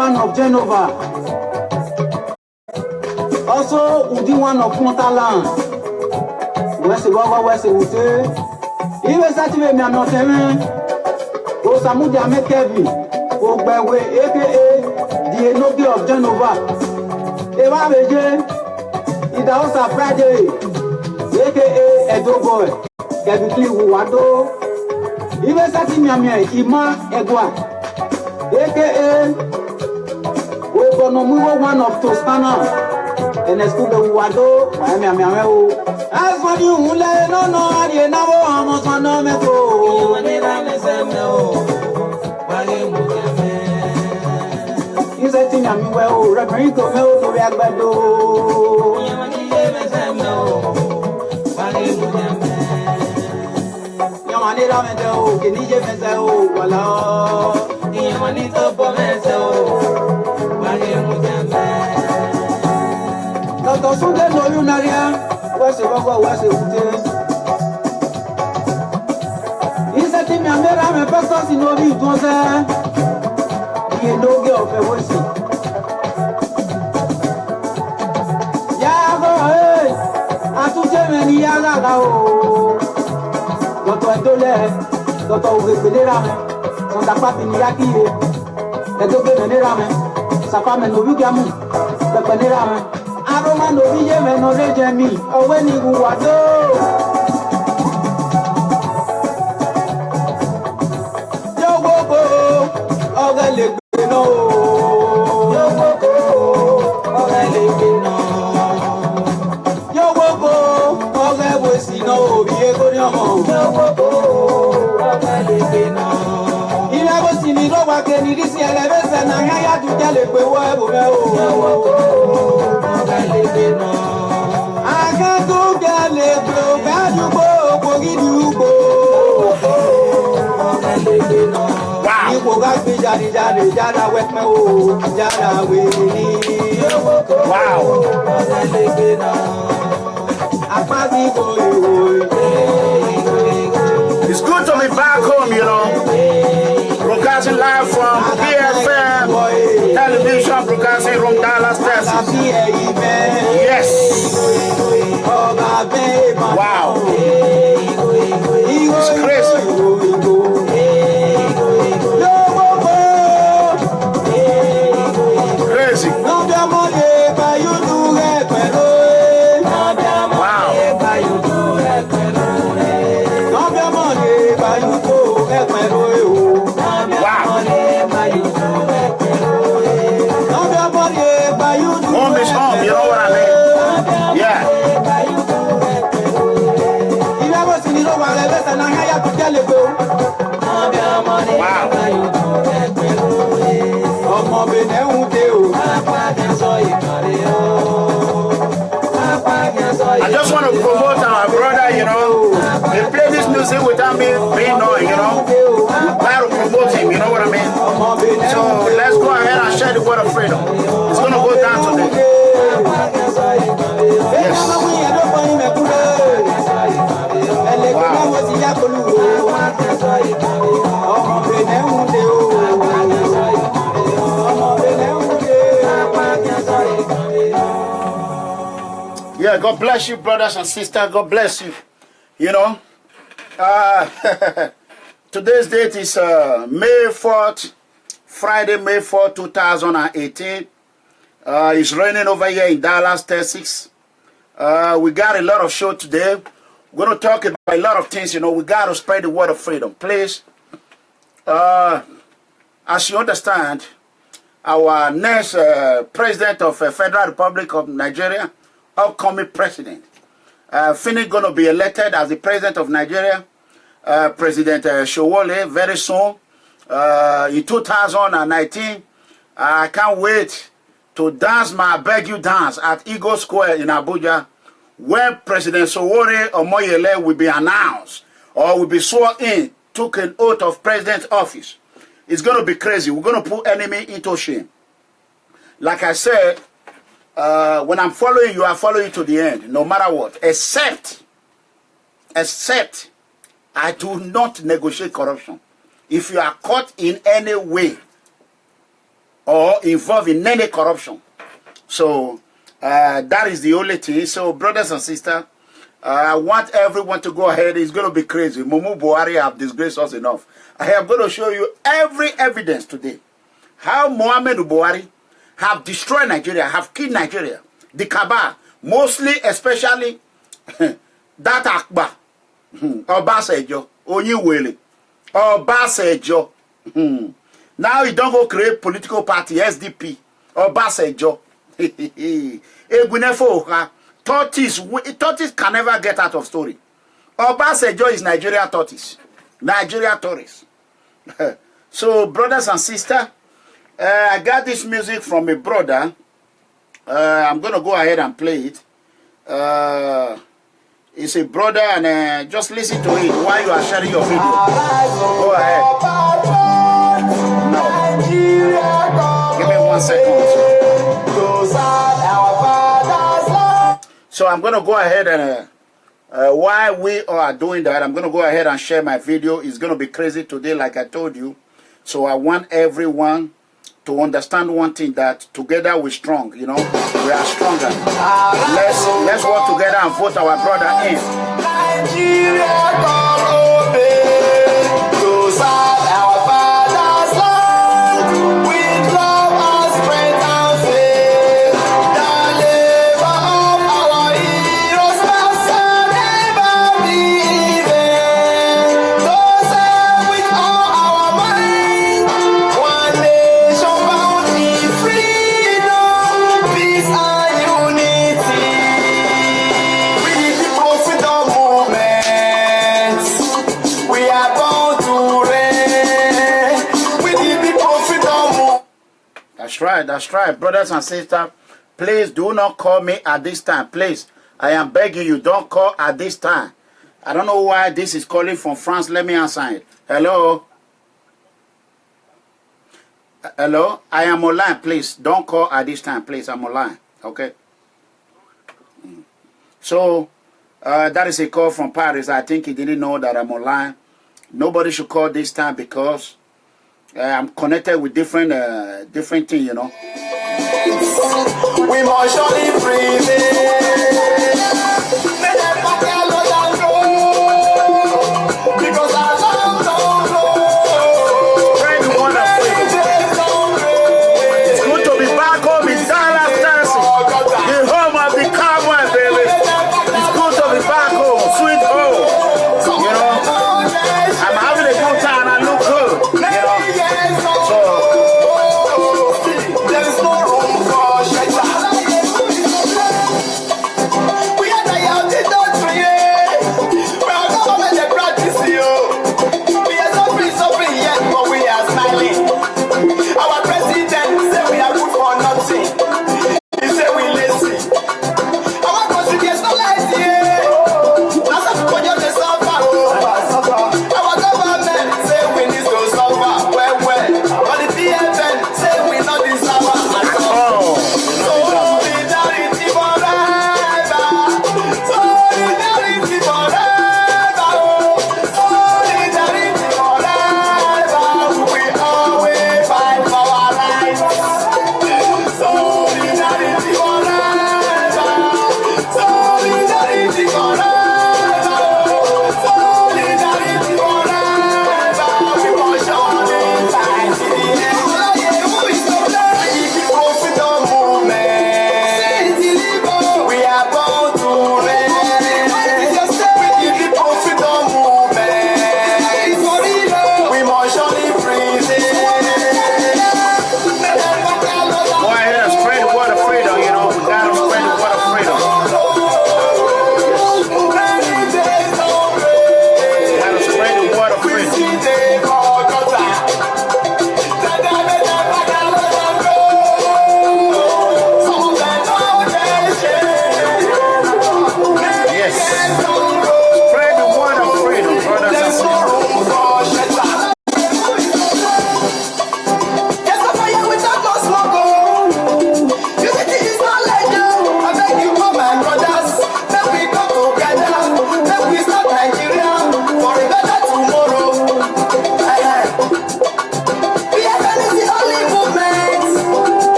one of Genova. Also, Udi one of Montaland. West Ute. Even Saturday, me not even. O Samudia Mekevi. O Bewe, aka the Enogi of Genova. Eva Veje. It also Friday. Aka Edo Boy. Kevin Wado. Even Saturday, Ima Egwa. AKA one of Toscana and a school of Wado. As for you, no, I didn't know almost one no metro. You said to me, well, Rebrico, no, to Ragbado. Yamanita, can you get me? Voilà. Manito Pomeso, Doctor Sunday no Lunaria, what's the Ute? Is that in America? I'm a person in Obi, it was a no girl of a voice. Yago, I took him and Yaga, Doctor Dole, Doctor Wilera. Santa Papi Niraki, the Doge Nerame, Sapame Novigamu, the Panerame, Aroma Novia and Orejami, or when you were Yogo, all the Legno, Yogo, all the Westino, Diego, Ni disi elevese na ya tu jale pe wo ebo me o aga tu jale pe o ga ju bo ko gidu bo ni ko ga gbe jare jara we me o jara we ni wow it's good to be back home, you know. Broadcasting live from BFM television, broadcasting from Dallas, Texas. Yes. Wow. It's crazy. Crazy. Home is home, you know what I mean? Yeah. I just want to promote our brother, you know. They play this music without me being known, you know. Try to promote him, you know what I mean? So let's go ahead and share the word of freedom. It's going to go down today. Yes. Yeah, God bless you, brothers and sisters. God bless you. You know, today's date is May 4th, Friday, May 4th, 2018. It's raining over here in Dallas, Texas. We got a lot of show today. We're going to talk about a lot of things, you know. We got to spread the word of freedom. Please, as you understand, our next president of the Federal Republic of Nigeria, upcoming president, Fini going to be elected as the president of Nigeria, President Showole, very soon, in 2019. I can't wait to dance my beg you dance at Eagle Square in Abuja, where President Sowore Omoyele will be announced or will be sworn in, took an oath of president's office. It's going to be crazy. We're going to put enemy into shame. Like I said, when I'm following you, I follow you to the end, no matter what. Except I do not negotiate corruption. If you are caught in any way or involved in any corruption, so that is the only thing. So, brothers and sisters, I want everyone to go ahead. It's going to be crazy. Mumu Buhari have disgraced us enough. I am going to show you every evidence today how Muhammadu Buhari have destroyed Nigeria, have killed Nigeria. The cabal, mostly, especially that Akbar, Obasanjo, Onyiwele, Obasanjo. Now he don't go create political party, SDP, Obasanjo. Tortoise can never get out of story. Obasanjo is Nigeria tortoise. Nigeria tourists. So, brothers and sisters, I got this music from a brother. I'm going to go ahead and play it. It's a brother, and just listen to it while you are sharing your video. Go ahead. No. Give me 1 second. So I'm going to go ahead and while we are doing that, I'm going to go ahead and share my video. It's going to be crazy today, like I told you. So I want everyone to understand one thing, that together we're strong, you know. We are stronger. Let's work together and vote our brother in. Nigeria, God obey, to serve our father's land with love and strength and faith. The labor of our heroes shall never be in vain. To serve with all our might, one nation bound in freedom, peace and unity. We the people freedom movement, we are born to reign. We the people freedom movement. That's right, brothers and sisters. Please do not call me at this time. Please, I am begging you, don't call at this time. I don't know why this is calling from France. Let me answer it. Hello? Hello? I am online, please. Don't call at this time, please. I'm online. Okay? So, that is a call from Paris. I think he didn't know that I'm online. Nobody should call this time because I'm connected with different things, you know. We must surely prevail. Because our love don't know. Pray the one of it's good to be back home in Dallas, Texas, the home of the cowboy, baby. It's good to be back home, sweet home. You know, I'm having a good time and I look good. You know, so there is no room for shelter.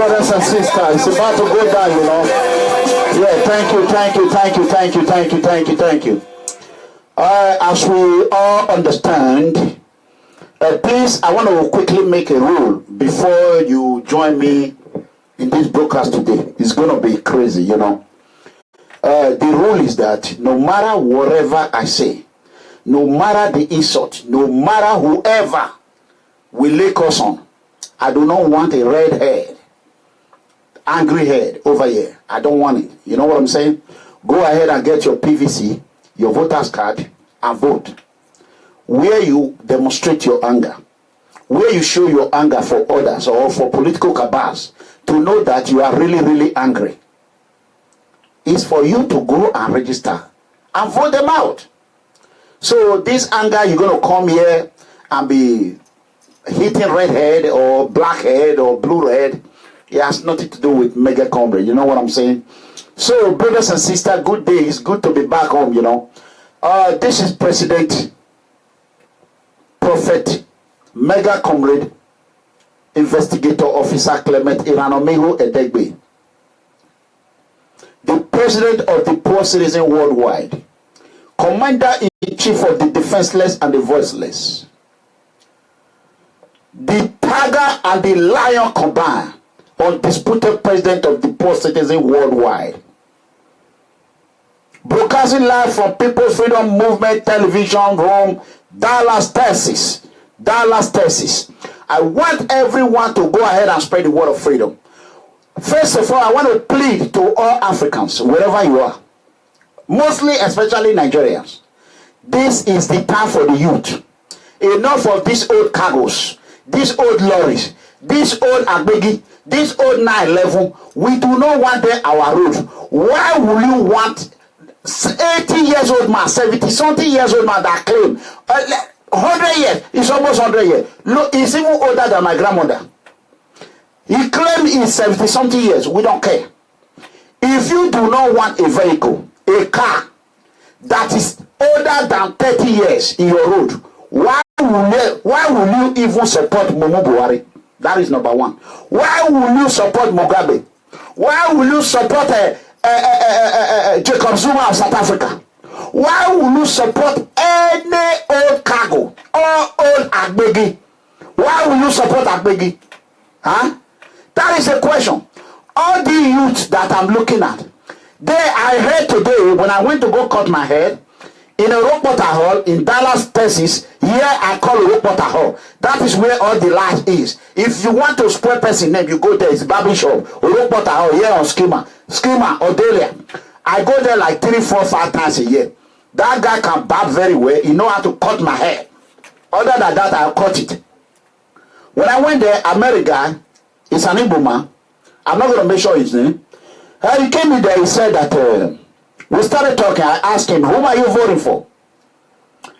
brothers and sisters. It's about to go down, you know. Yeah, thank you. As we all understand, please, I want to quickly make a rule before you join me in this broadcast today. It's going to be crazy, you know. The rule is that no matter whatever I say, no matter the insult, no matter whoever will lay curse on, I do not want a red head, angry head over here. I don't want it. You know what I'm saying? Go ahead and get your PVC, your voter's card, and vote. Where you demonstrate your anger, where you show your anger for others or for political cabals to know that you are really, really angry, is for you to go and register and vote them out. So this anger, you're going to come here and be hitting red head or black head or blue head. It has nothing to do with mega comrade. You know what I'm saying? So brothers and sisters, good day. It's good to be back home, you know. This is President, Prophet, Mega Comrade, Investigator Officer Clement Iranomihu Edegbe, the President of the Poor Citizen Worldwide, Commander-in-Chief of the Defenseless and the Voiceless, the Tiger and the Lion combined, undisputed President of the Poor Citizen Worldwide, broadcasting live from People's Freedom Movement Television Room, Dallas, Texas. I want everyone to go ahead and spread the word of freedom. First of all, I want to plead to all Africans, wherever you are, mostly, especially Nigerians. This is the time for the youth. Enough of these old cargoes, these old lorries, this old Agbegi, this old 911. We do not want them our road. Why will you want 80 years old man, 70-something years old man that claim 100 years? It's almost 100 years. Look, he's even older than my grandmother. He claimed he's 70-something years. We don't care. If you do not want a vehicle, a car that is older than 30 years in your road, why will you even support Mumu Buhari? That is number one. Why will you support Mugabe? Why will you support Jacob Zuma of South Africa? Why will you support any old cargo or old Agbegi? Why will you support Agbegi? Huh? That is a question. All the youths that I'm looking at, I heard today when I went to go cut my hair in a reporter hall in Dallas, Texas. Here I call a reporter hall. That is where all the light is. If you want to spell person name, you go there. It's barber shop, a reporter hall here on Schema, Odelia. I go there like 3, 4, 5 times a year. That guy can barb very well. He know how to cut my hair. Other than that, I'll cut it. When I went there, America, it's an Igbo man. I'm not going to make sure his name. He came in there, he said that we started talking. I asked him, whom are you voting for?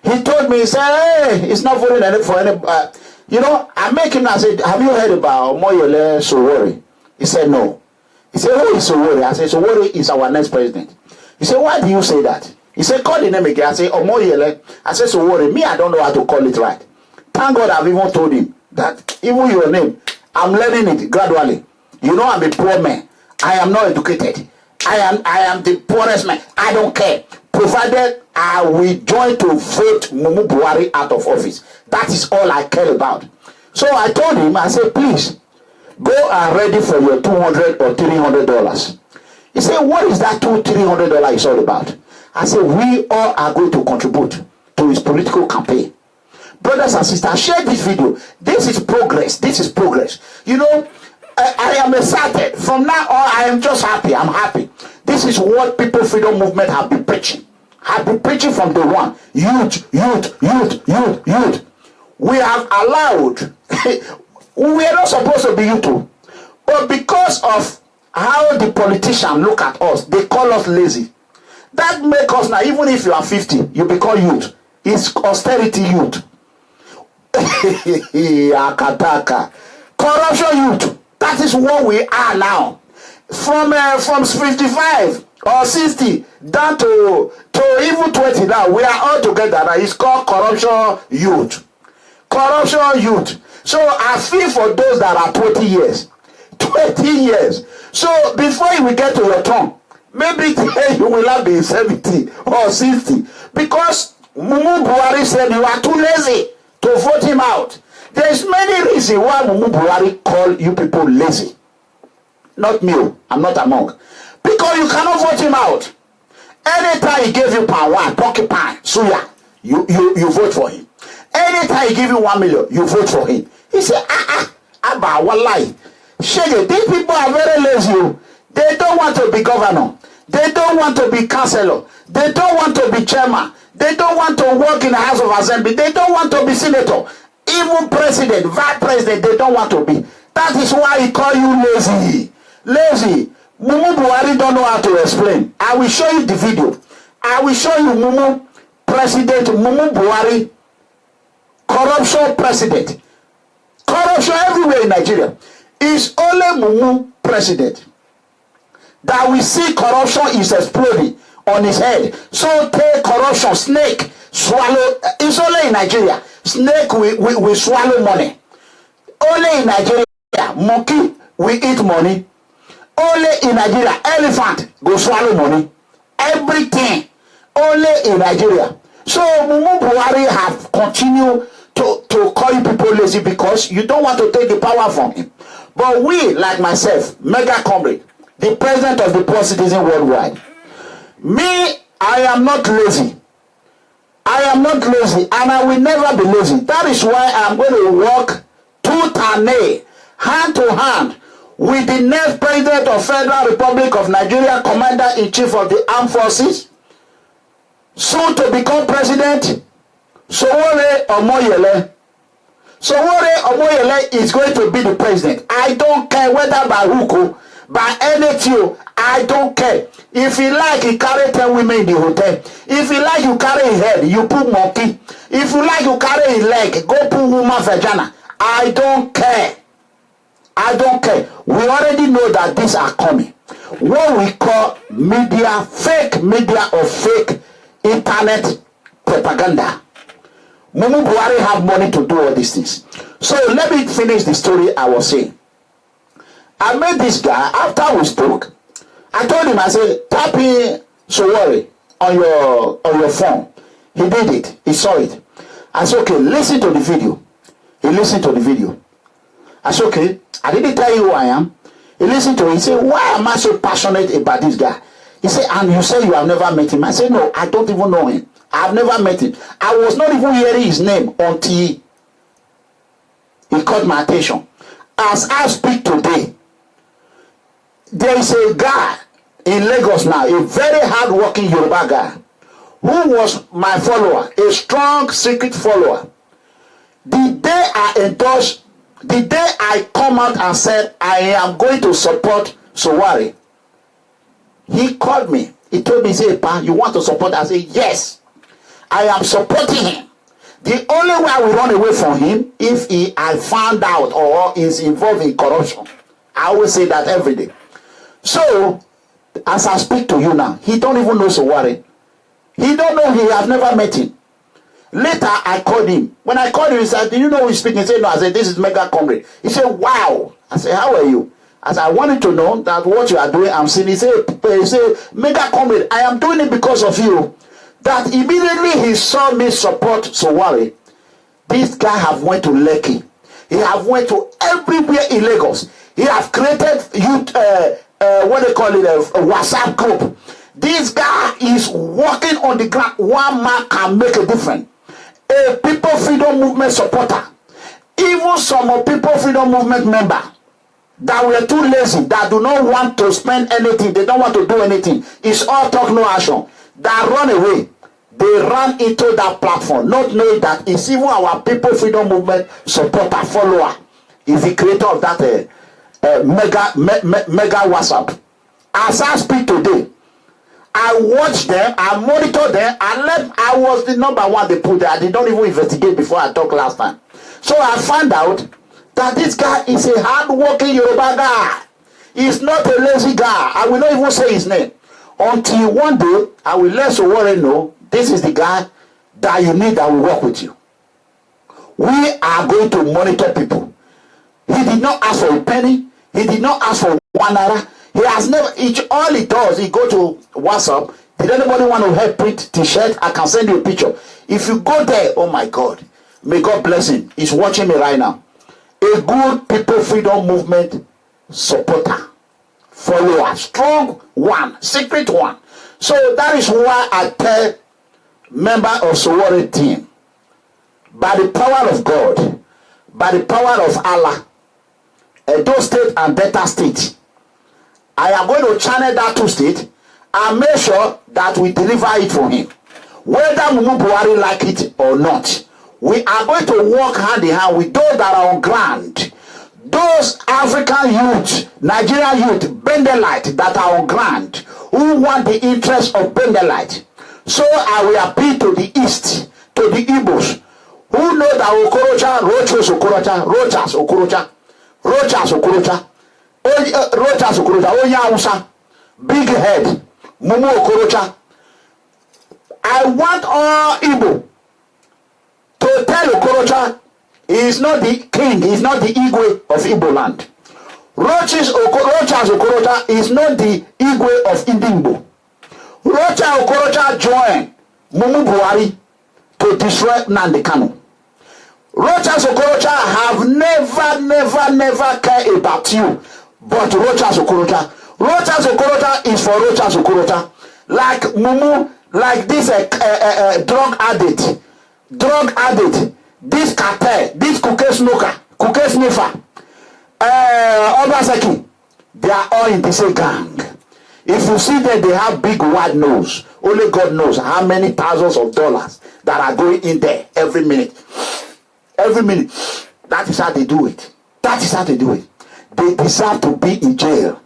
He told me, he said, hey, he's not voting for any, you know, I make him, I said, have you heard about Omoyele Sowore? He said, no. He said, who is Sowore? I said, Sowore is our next president. He said, why do you say that? He said, call the name again. I said, Omoyele. I said, Sowore. Me, I don't know how to call it right. Thank God I've even told him that even your name, I'm learning it gradually. You know, I'm a poor man. I am not educated. I am the poorest man. I don't care. Provided I will join to vote Mumu Buhari out of office. That is all I care about. So I told him, I said, please, go and ready for your $200 or $300. He said, what is that $200-300 is all about? I said, we all are going to contribute to his political campaign. Brothers and sisters, share this video. This is progress. This is progress. You know, I am excited. From now on, I am just happy. I'm happy. This is what People Freedom Movement have been preaching. Have been preaching from day one. Youth. We have allowed, we are not supposed to be youth. But because of how the politicians look at us, they call us lazy. That makes us now, even if you are 50, you become youth. It's austerity youth. Akataka. Corruption youth. That is what we are now. From 55 or 60 down to even 20 now, we are all together. Now it's called corruption youth. Corruption youth. So I feel for those that are 20 years. 18 years. So before you will get to your turn, maybe you will not be 70 or 60. Because Mumu Buhari said you are too lazy to vote him out. There's many reasons why Mumu Buhari call you people lazy. Not me, I'm not among. Because you cannot vote him out. Anytime he gave you £1, porcupine, suya, you vote for him. Anytime he give you 1 million, you vote for him. He said, Abba, wallahi. Shege, these people are very lazy. They don't want to be governor. They don't want to be councillor. They don't want to be chairman. They don't want to work in the House of Assembly. They don't want to be senator. Even president, vice president, they don't want to be. That is why he call you lazy. Lazy. Mumu Buhari don't know how to explain. I will show you the video. I will show you Mumu, President Mumu Buhari, corruption president. Corruption everywhere in Nigeria. It's only Mumu president that we see corruption is exploding on his head. So take corruption, snake, swallow. It's only in Nigeria. Snake we swallow money. Only in Nigeria, monkey we eat money. Only in Nigeria, elephant go swallow money. Everything only in Nigeria. So Mumu Buhari have continued to call you people lazy because you don't want to take the power from him. But we, like myself, mega comrade, the president of the poor citizen worldwide, me, I am not lazy. I am not lazy and I will never be lazy. That is why I am going to work tooth and nail, hand to hand, with the next president of Federal Republic of Nigeria, Commander-in-Chief of the Armed Forces, soon to become president, Sowore Omoyele. Sowore Omoyele is going to be the president. I don't care whether by hook, by anything, I don't care. If you like, you carry 10 women in the hotel. If you like, you carry a head, you put monkey. If you like, you carry a leg, go put woman vagina. I don't care. I don't care. We already know that these are coming. What we call media, fake media or fake internet propaganda. Mumu Buhari have money to do all these things. So let me finish the story I was saying. I met this guy after we spoke. I told him, I said, tap in Sowore on your phone. He did it. He saw it. I said, okay, listen to the video. He listened to the video. I said, okay, I didn't tell you who I am. He listened to it. He said, why am I so passionate about this guy? He said, and you say you have never met him. I said, no, I don't even know him. I have never met him. I was not even hearing his name until he caught my attention. As I speak today, there is a guy in Lagos now, a very hard-working Yoruba guy, who was my follower, a strong secret follower. The day I endorsed, the day I come out and said, I am going to support Sowore, he called me. He told me, he said, Pa, you want to support? I said, yes, I am supporting him. The only way I will run away from him if I found out or is involved in corruption. I always say that every day. So, as I speak to you now, he don't even know Sowore. He don't know him. I've never met him. Later, I called him. When I called him, he said, do you know who is speaking? He said, no. I said, this is Mega Comrade. He said, wow. I said, how are you? I said, I wanted to know that what you are doing, I'm seeing. He said, Mega Comrade, I am doing it because of you. That immediately he saw me support Sowore. This guy have went to Lekki. He have went to everywhere in Lagos. He have created youth, what they call it, a WhatsApp group. This guy is working on the ground. One man can make a difference. A People Freedom Movement supporter, even some People Freedom Movement member that were too lazy, that do not want to spend anything, they don't want to do anything. It's all talk, no action. That run away. They ran into that platform, not knowing that it's even our People Freedom Movement supporter, follower, is the creator of that mega WhatsApp. As I speak today, I watch them, I monitor them, I was the number one they put there. I did not even investigate before I talked last time. So I found out that this guy is a hard-working Yoruba guy. He's not a lazy guy. I will not even say his name. Until one day, I will let Sowore know, this is the guy that you need that will work with you. We are going to monitor people. He did not ask for a penny. He did not ask for 1 naira. He has never, all he does, he go to WhatsApp. Did anybody want to help print t-shirt? I can send you a picture. If you go there, oh my God, may God bless him. He's watching me right now. A good People Freedom Movement supporter, follower, strong one, secret one. So that is why I tell member of Sowore team, by the power of God, by the power of Allah, Edo State and Delta State, I am going to channel that two states and make sure that we deliver it for him. Whether Mumu Buhari like it or not, we are going to work hand in hand with those that are on ground. Those African youth, Nigerian youth, Bendelite that are on ground, who want the interest of Bendelite. So I will appeal to the East, to the Igbos, who know that Okorocha, Rochas Okorocha, Rochas Okorocha, Rochas Okorocha, Rochas Okorocha, Onya big head, Mumu Okorocha. I want all Igbo to tell Okorocha he is not the king, he is not the Igwe of Igbo land. Rochas Okorocha is not the Igwe of Indimbo. Rocha Okorocha joined Mumu Buhari to destroy Nnamdi Kanu. Rochas Okorocha have never cared about you, but Rochas Okorocha. Rochas Okorocha is for Rochas Okorocha. Like Mumu, like this drug addict, this cartel, this cookie smoker, cookie sniffer, Obaseki, they are all in the same gang. If you see that they have big wide nose, only God knows how many thousands of dollars that are going in there every minute. Every minute. That is how they do it. That is how they do it. They deserve to be in jail.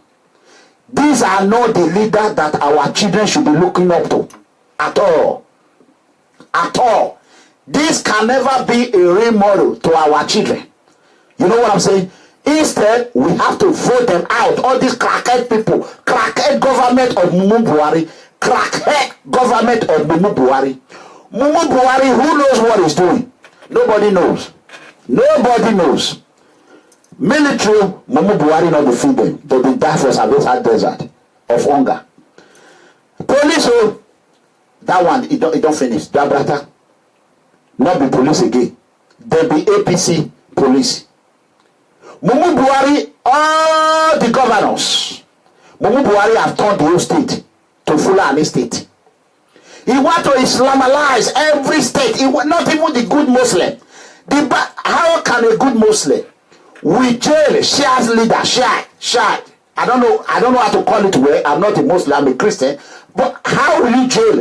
These are not the leaders that our children should be looking up to. At all. At all. This can never be a real model to our children. You know what I'm saying? Instead, we have to vote them out. All these crackhead people, crackhead government of Mumu Buhari, crackhead government of Mumu Buhari. Mumu Buhari, who knows what he's doing? Nobody knows. Nobody knows. Military, Mumu Buhari not defeat them. They will die for Sahara desert of hunger. Police, oh, that one, it don't finish. That brother, not be police again. They be APC police. Mumu Buhari, all the governors, Mumu Buhari have turned the whole state to Fulani state. He want to Islamize every state. Not even the good Muslim. How can a good Muslim with jail, Shia's leader, Shia? I don't know how to call it well. I'm not a Muslim, I'm a Christian. But how will you jail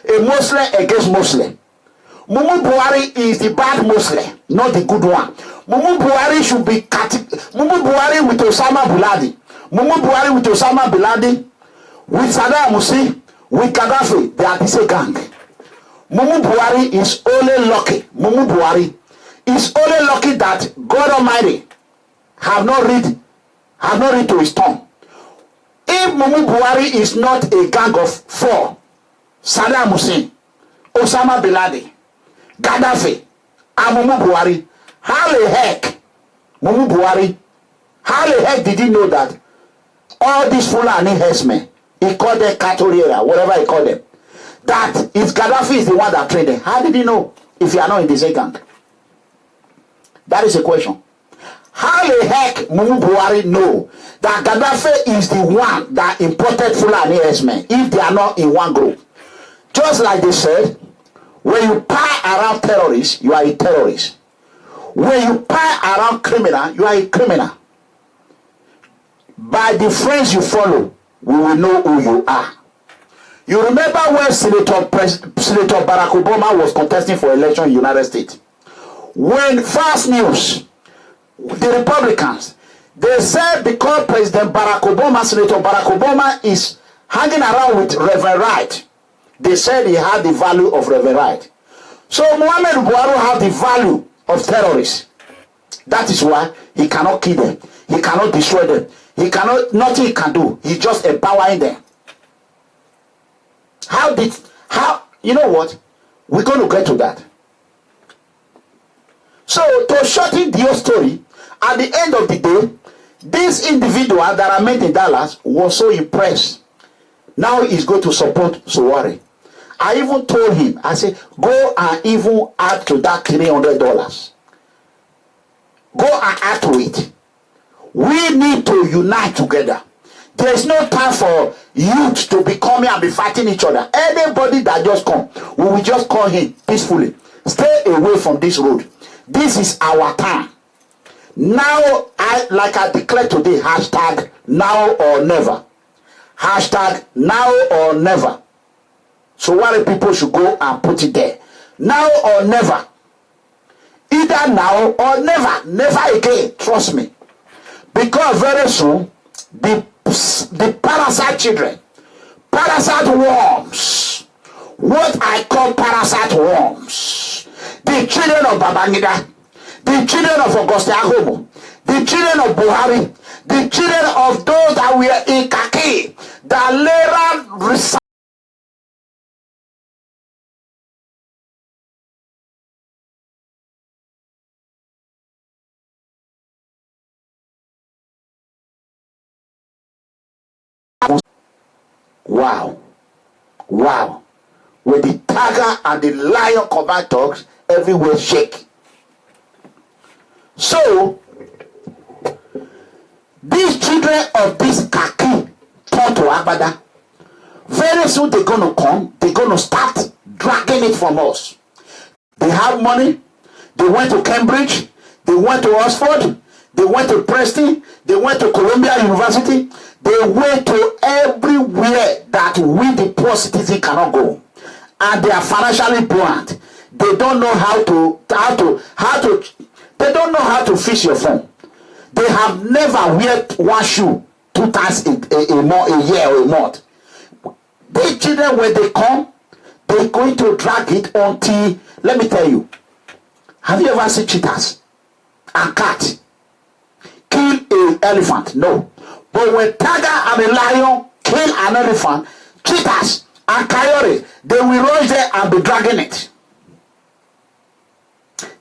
a Muslim against Muslim? Mumu Buhari is the bad Muslim, not the good one. Mumu Buhari should be Mumu Buhari with Osama bin Laden. Mumu Buhari with Osama bin Laden, with Saddam Hussein, with Gaddafi, they are the same gang. Mumu Buhari is only lucky. Mumu Buhari is only lucky that God Almighty have not read to his tongue. If Mumu Buhari is not a gang of 4, Saddam Hussein, Osama bin Laden, Gaddafi, and Mumu Buhari, how the heck, Mumu Buhari, how the heck did he know that all these Fulani herdsmen, he called them Katoriera, whatever he called them, that if Gaddafi is the one that trained them? How did he know if you are not in the same gang? That is a question. How the heck Mumu Buhari know that Gaddafi is the one that imported Fulani herdsmen if they are not in one group? Just like they said, when you pie around terrorists, you are a terrorist. When you pie around criminal, you are a criminal. By the friends you follow, we will know who you are. You remember when Senator Barack Obama was contesting for election in the United States? When Fast News, the Republicans, they said because President Barack Obama, Senator Barack Obama is hanging around with Reverend Wright, they said he had the value of Reverend Wright. So Muhammadu Buhari has the value of terrorists. That is why he cannot kill them. He cannot destroy them. He cannot, nothing he can do. He's just empowering them. You know what? We're going to get to that. So, to shorten the whole story, at the end of the day, This individual that I met in Dallas was so impressed. Now he's going to support Buhari. I even told him, I said, go and even add to that $300. Go and add to it. We need to unite together. There's no time for youth to be coming and be fighting each other. Anybody that just come, we will just call him peacefully. Stay away from this road. This is our time. Now, like I declared today, hashtag now or never. Hashtag now or never. So what people should go and put it there. Now or never. Either now or never. Never again. Trust me. Because very soon, the parasite children, parasite worms, what I call parasite worms, the children of Babangida, the children of Auguste Ahomo, the children of Buhari, the children of those that were in Kaki, that later reside. Wow. Wow. With the tiger and the lion combined dogs everywhere shake. So, these children of this Kaki turned to Abada, very soon they're going to come, they're going to start dragging it from us. They have money, they went to Cambridge, they went to Oxford, they went to Preston, they went to Columbia University, they went to everywhere that we the poor citizen cannot go. And they are financially buoyant. They don't know how to they don't know how to fix your phone. They have never wear one shoe 2 times a year or a month. These children, when they come, they're going to drag it until, let me tell you, have you ever seen cheetahs and cats kill an elephant? No. But when tiger and a lion kill an elephant, cheetahs and coyotes, they will rush there and be dragging it.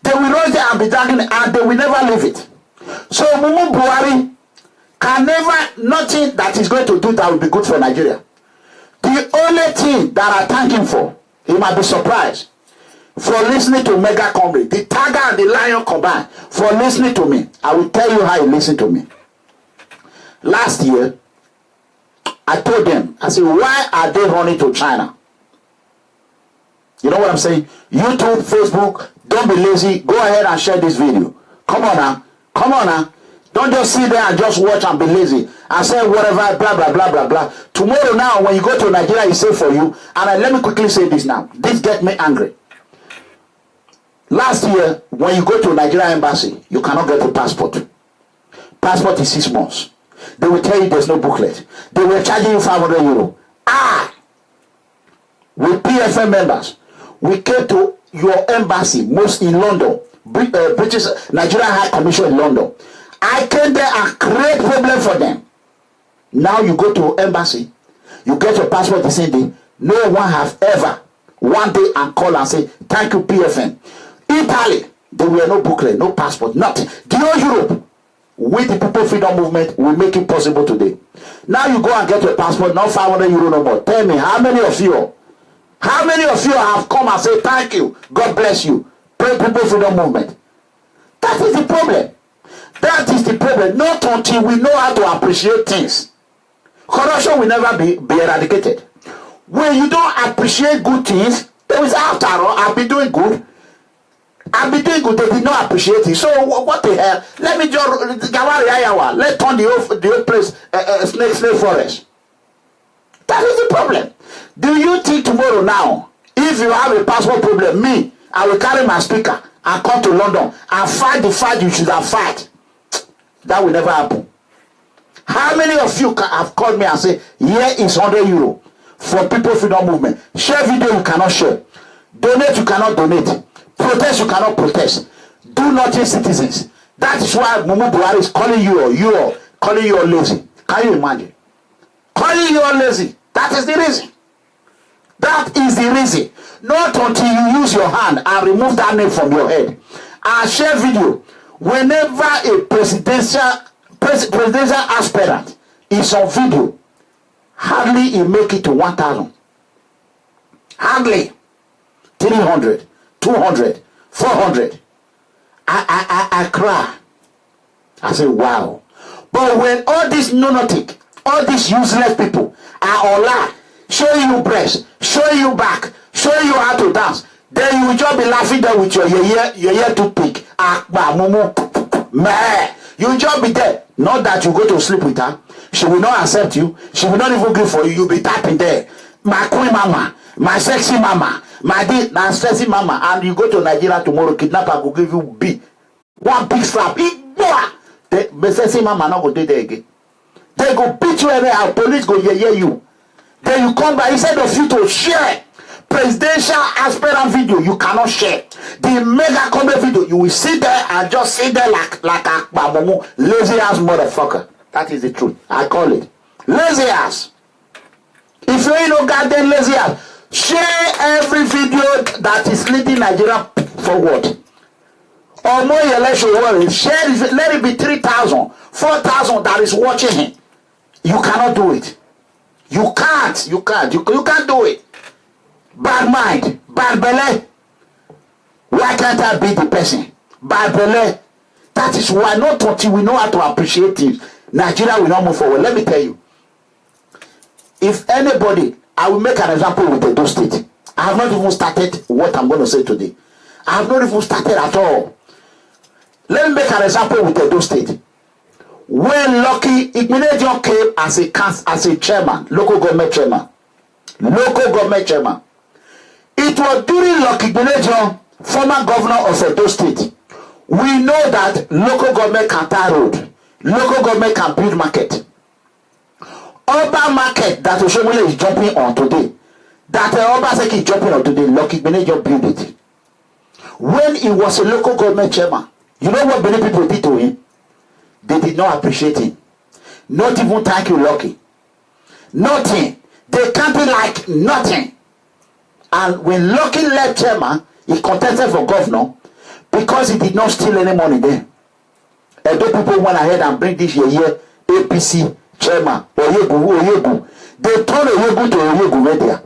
They will rush there and be dragging it, and they will never leave it. So Mumu Buhari can never, nothing that is going to do that will be good for Nigeria. The only thing that I thank him for, he might be surprised, for listening to Mega Comrade, the tiger and the lion combined, for listening to me. I will tell you how he listened to me. Last year, I told them, I said, why are they running to China? You know what I'm saying? YouTube, Facebook, don't be lazy. Go ahead and share this video. Come on now. Come on now. Don't just sit there and just watch and be lazy and say whatever, blah, blah, blah, blah, blah. Tomorrow now, when you go to Nigeria, it's safe for you. And let me quickly say this now. This gets me angry. Last year, when you go to Nigeria embassy, you cannot get a passport. Passport is 6 months. They will tell you there's no booklet. They will charge you 500 euro. With PFM members, we came to your embassy, most in London, British Nigeria High Commission in London. I came there and create problem for them. Now you go to embassy, you get your passport the same day. No one have ever one day and call and say thank you PFM. Italy, there were no booklet, no passport, nothing. The whole Europe, with the People Freedom Movement, will make it possible today. Now you go and get your passport, now 500 euro no more. Tell me, how many of you have come and say thank you, God bless you, People Freedom Movement? That is the problem. That is the problem. Not until we know how to appreciate things. Corruption will never be eradicated. When you don't appreciate good things, there is after all, I've been doing good. They did not appreciate it. So what the hell? Let me just let's turn the whole place snake forest. That is the problem. Do you think tomorrow now, if you have a passport problem, me, I will carry my speaker and come to London and fight the fight you should have fight? That will never happen. How many of you have called me and say, here is 100 euro for People Freedom Movement? Share video you cannot share. Donate you cannot donate. Protest you cannot protest. Do nothing citizens. That is why Mumu Buhari is calling you calling you lazy. Can you imagine? Calling you lazy. That is the reason. That is the reason. Not until you use your hand and remove that name from your head and share video. Whenever a president presidential aspirant is on video. Hardly he make it to 1,000. Hardly 300, 200, 400. I cry. I say, wow. But when all these lunatic, all these useless people are online, showing you breast, showing you back, showing you how to dance, then you will just be laughing there with your yeah toothpick. Mumu, meh. You will just be there. Not that you go to sleep with her. She will not accept you. She will not even give for you. You'll be tapping there. My queen mama, my sexy mama, my sexy mama. And you go to Nigeria tomorrow, kidnapper will give you one big slap. The sexy mama not go there again. They go beat you anyhow. Police go yeah you. Then you come back. Instead of you to share presidential aspirant video, you cannot share. The mega comedy video, you will sit there and just sit there like a lazy ass motherfucker. That is the truth. I call it lazy ass. If you ain't no goddamn lazy ass, share every video that is leading Nigeria forward. Or more election worry, share it, let it be 3,000, 4,000 that is watching him. You cannot do it. You can't do it. Bad mind, bad belly. Why can't I be the person? Bad belly. That is why not until we know how to appreciate it, Nigeria will not move forward. Let me tell you. If anybody, I will make an example with Edo State. I have not even started what I'm going to say today. I have not even started at all. Let me make an example with Edo State. When Lucky Igbenedion came as a chairman, local government chairman. It was during Lucky Igbenedion, former governor of Edo State. We know that local government can tie road. Local government can build market. Urban market that Oshomole is jumping on today, that Obaseki is jumping on today, Lucky Igbenedion built it. When he was a local government chairman, you know what many people did to him? They did not appreciate him. Not even thank you, Lucky. Nothing. They can't be like nothing. And when Lucky left chairman, he contested for governor because he did not steal any money there. Edo people went ahead and bring this year APC chairman, Oyegu. They turned Oyegu to Oyegu media.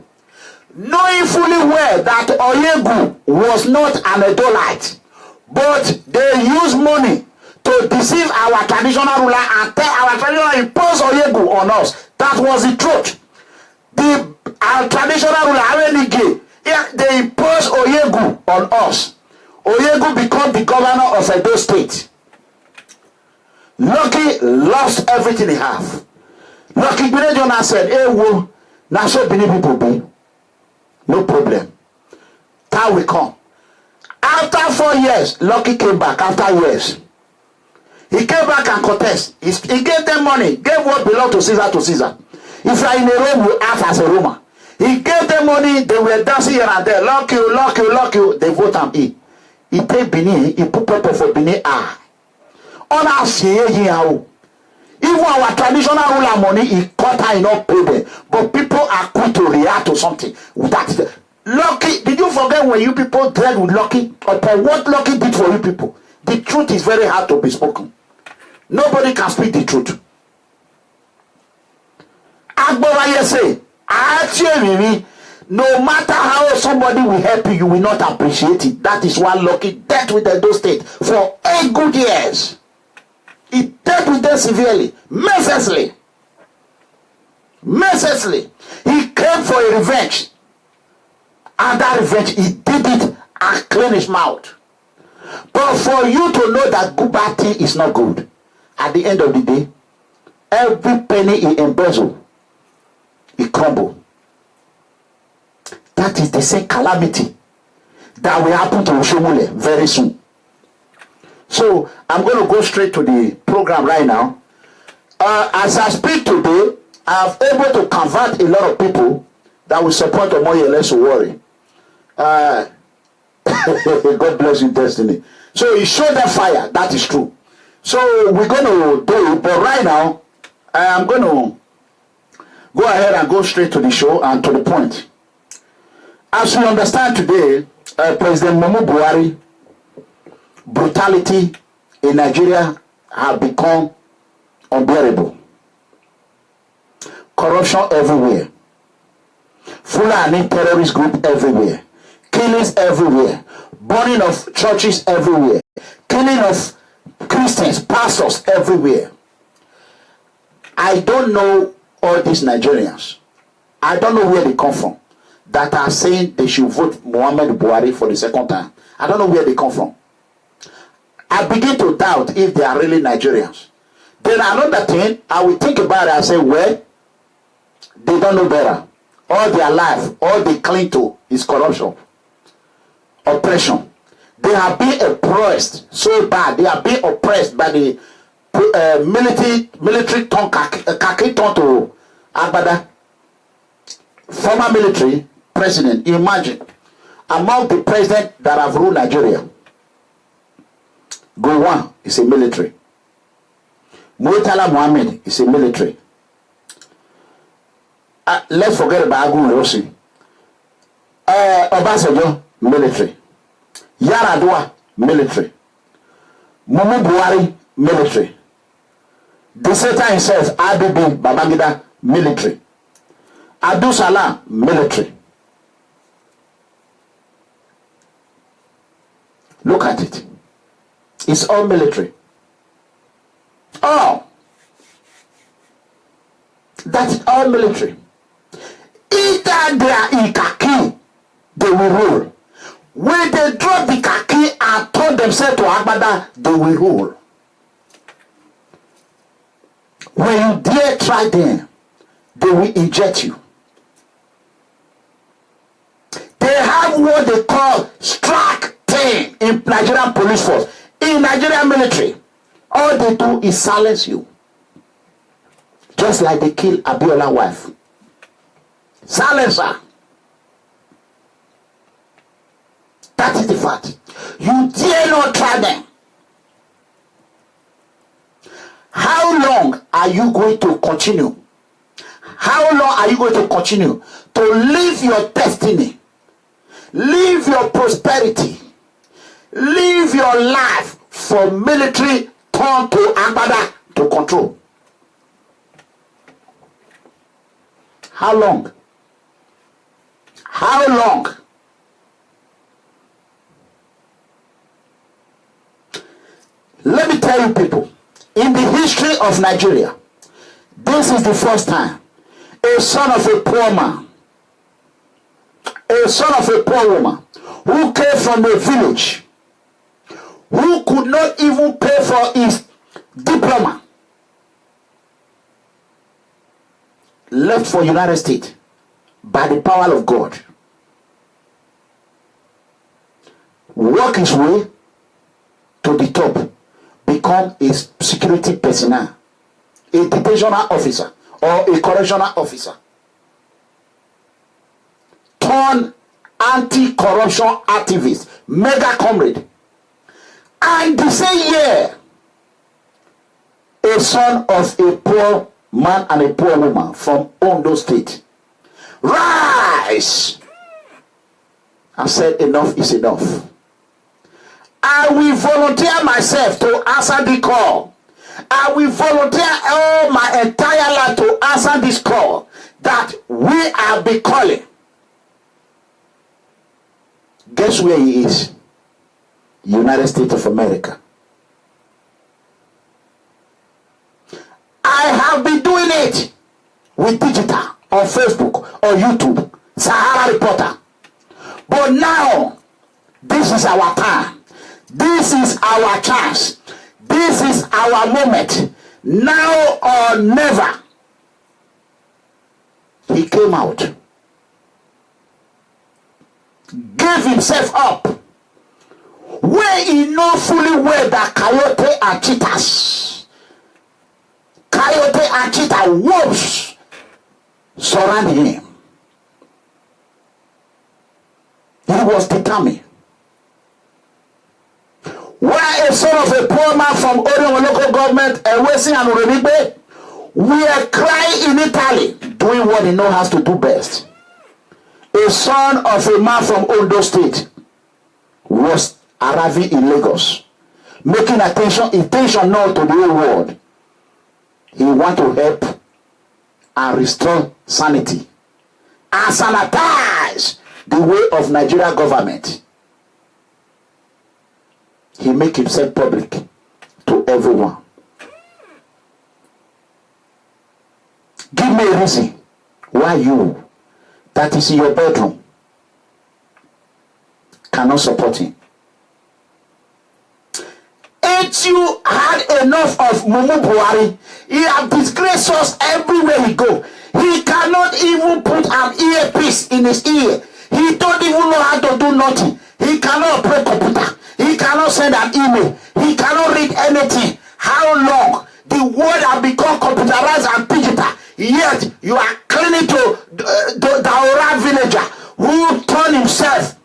Knowing fully well that Oyegu was not an Edolite, but they used money to deceive our traditional ruler and tell our traditional impose Oyegu on us. That was the truth. Our traditional ruler, they imposed Oyegu on us. Oyegu became the governor of Edo State. Lucky lost everything he have. Lucky Igbenedion said, hey, wo, now so many people be. No problem. Time will come. After 4 years, Lucky came back after years. He came back and contest. He gave them money, gave what belonged to Caesar to Caesar. If you are in a Rome, you act as a Roman. He gave them money, they were dancing here and there. Lucky, they vote him in. He take Benin, he put pepper for Benin. On our even our traditional ruler money, he cut her enough pay them. But people are quick to react to something. That's Lucky. Did you forget when you people dealt with Lucky? Or what Lucky did for you people? The truth is very hard to be spoken. Nobody can speak the truth. Agbowaye say, no matter how somebody will help you, you will not appreciate it. That is why Lucky dealt with Edo State for 8 good years. He dealt with them severely, mercilessly. He came for a revenge. And that revenge, he did it and cleaned his mouth. But for you to know that good bad thing is not good, at the end of the day, every penny he embezzled, he crumbled. That is the same calamity that will happen to Oshomole very soon. So I'm going to go straight to the program right now. As I speak today, I'm able to convert a lot of people that will support Omoyele Sowore. God bless you, Destiny. So he showed them fire. That is true. So we're going to do it. But right now, I'm going to go ahead and go straight to the show and to the point. As we understand today, President Muhammadu Buhari, brutality in Nigeria have become unbearable. Corruption everywhere. Fulani terrorist group everywhere. Killings everywhere. Burning of churches everywhere. Killing of Christians, pastors everywhere. I don't know all these Nigerians. I don't know where they come from that are saying they should vote Muhammadu Buhari for the second time. I don't know where they come from. I begin to doubt if they are really Nigerians. Then another thing, I will think about it and say, well, they don't know better. All their life, all they cling to is corruption, oppression. They have been oppressed so bad. They have been oppressed by the military turn khaki turn to Agbada. Former military president. Imagine, among the presidents that have ruled Nigeria, Gowon is a military. Murtala Muhammad is a military. Let's forget about Agun Rossi. Obasanjo, military. Yaradua, military. Mumu Buhari, military. Disgrace himself, Adubu Babangida, military. Abdul Salam, military. Look at it. It's all military. Oh, that's all military. Either they are in khaki, they will rule. When they drop the khaki and turn themselves to Agbada, they will rule. When you dare try them, they will inject you. They have what they call strike team in Nigerian police force. In Nigerian military, all they do is silence you. Just like they kill Abiola's wife. Silence her. That is the fact. You dare not try them. How long are you going to continue? How long are you going to continue to live your destiny? Live your prosperity. Live your life for military turn to Agbada to control. How long? How long? Let me tell you people, in the history of Nigeria, this is the first time a son of a poor man, a son of a poor woman, who came from a village, who could not even pay for his diploma, left for United States by the power of God, work his way to the top, become a security personnel, a detentional officer or a correctional officer, turn anti-corruption activist, mega comrade, and the same year, a son of a poor man and a poor woman from Ondo State rise and said, enough is enough. I will volunteer myself to answer the call. I will volunteer all my entire life to answer this call that we are be calling. Guess where he is? United States of America. I have been doing it with digital on Facebook or YouTube, Sahara Reporter. But now, this is our time. This is our chance. This is our moment. Now or never. He came out, gave himself up, where he know fully well that coyote and cheetahs, coyote and cheetah wolves surround him. He was determined. Where a son of a poor man from Orion local government, Ewesi and Uremigbe, we are crying in Italy, doing what he knows how to do best. A son of a man from Ondo State was arriving in Lagos, making intention known to the whole world. He want to help and restore sanity and sanitize the way of Nigeria government. He make himself public to everyone. Give me a reason why you, that is in your bedroom, cannot support him. Ain't you had enough of Mumu Buhari? He have disgraced us everywhere he go. He cannot even put an earpiece in his ear. He don't even know how to do nothing. He cannot operate computer. He cannot send an email. He cannot read anything. How long? The world has become computerized and digital. Yet you are clinging to the Daura villager who turned himself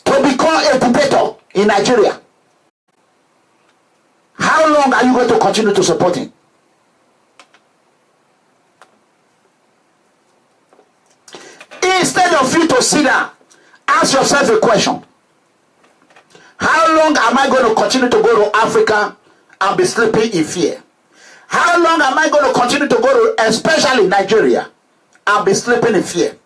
to become a dictator in Nigeria. How long are you going to continue to support him? Instead of you to sit down, ask yourself a question. How long am I going to continue to go to Africa and be sleeping in fear? How long am I going to continue to go to, especially Nigeria, and be sleeping in fear?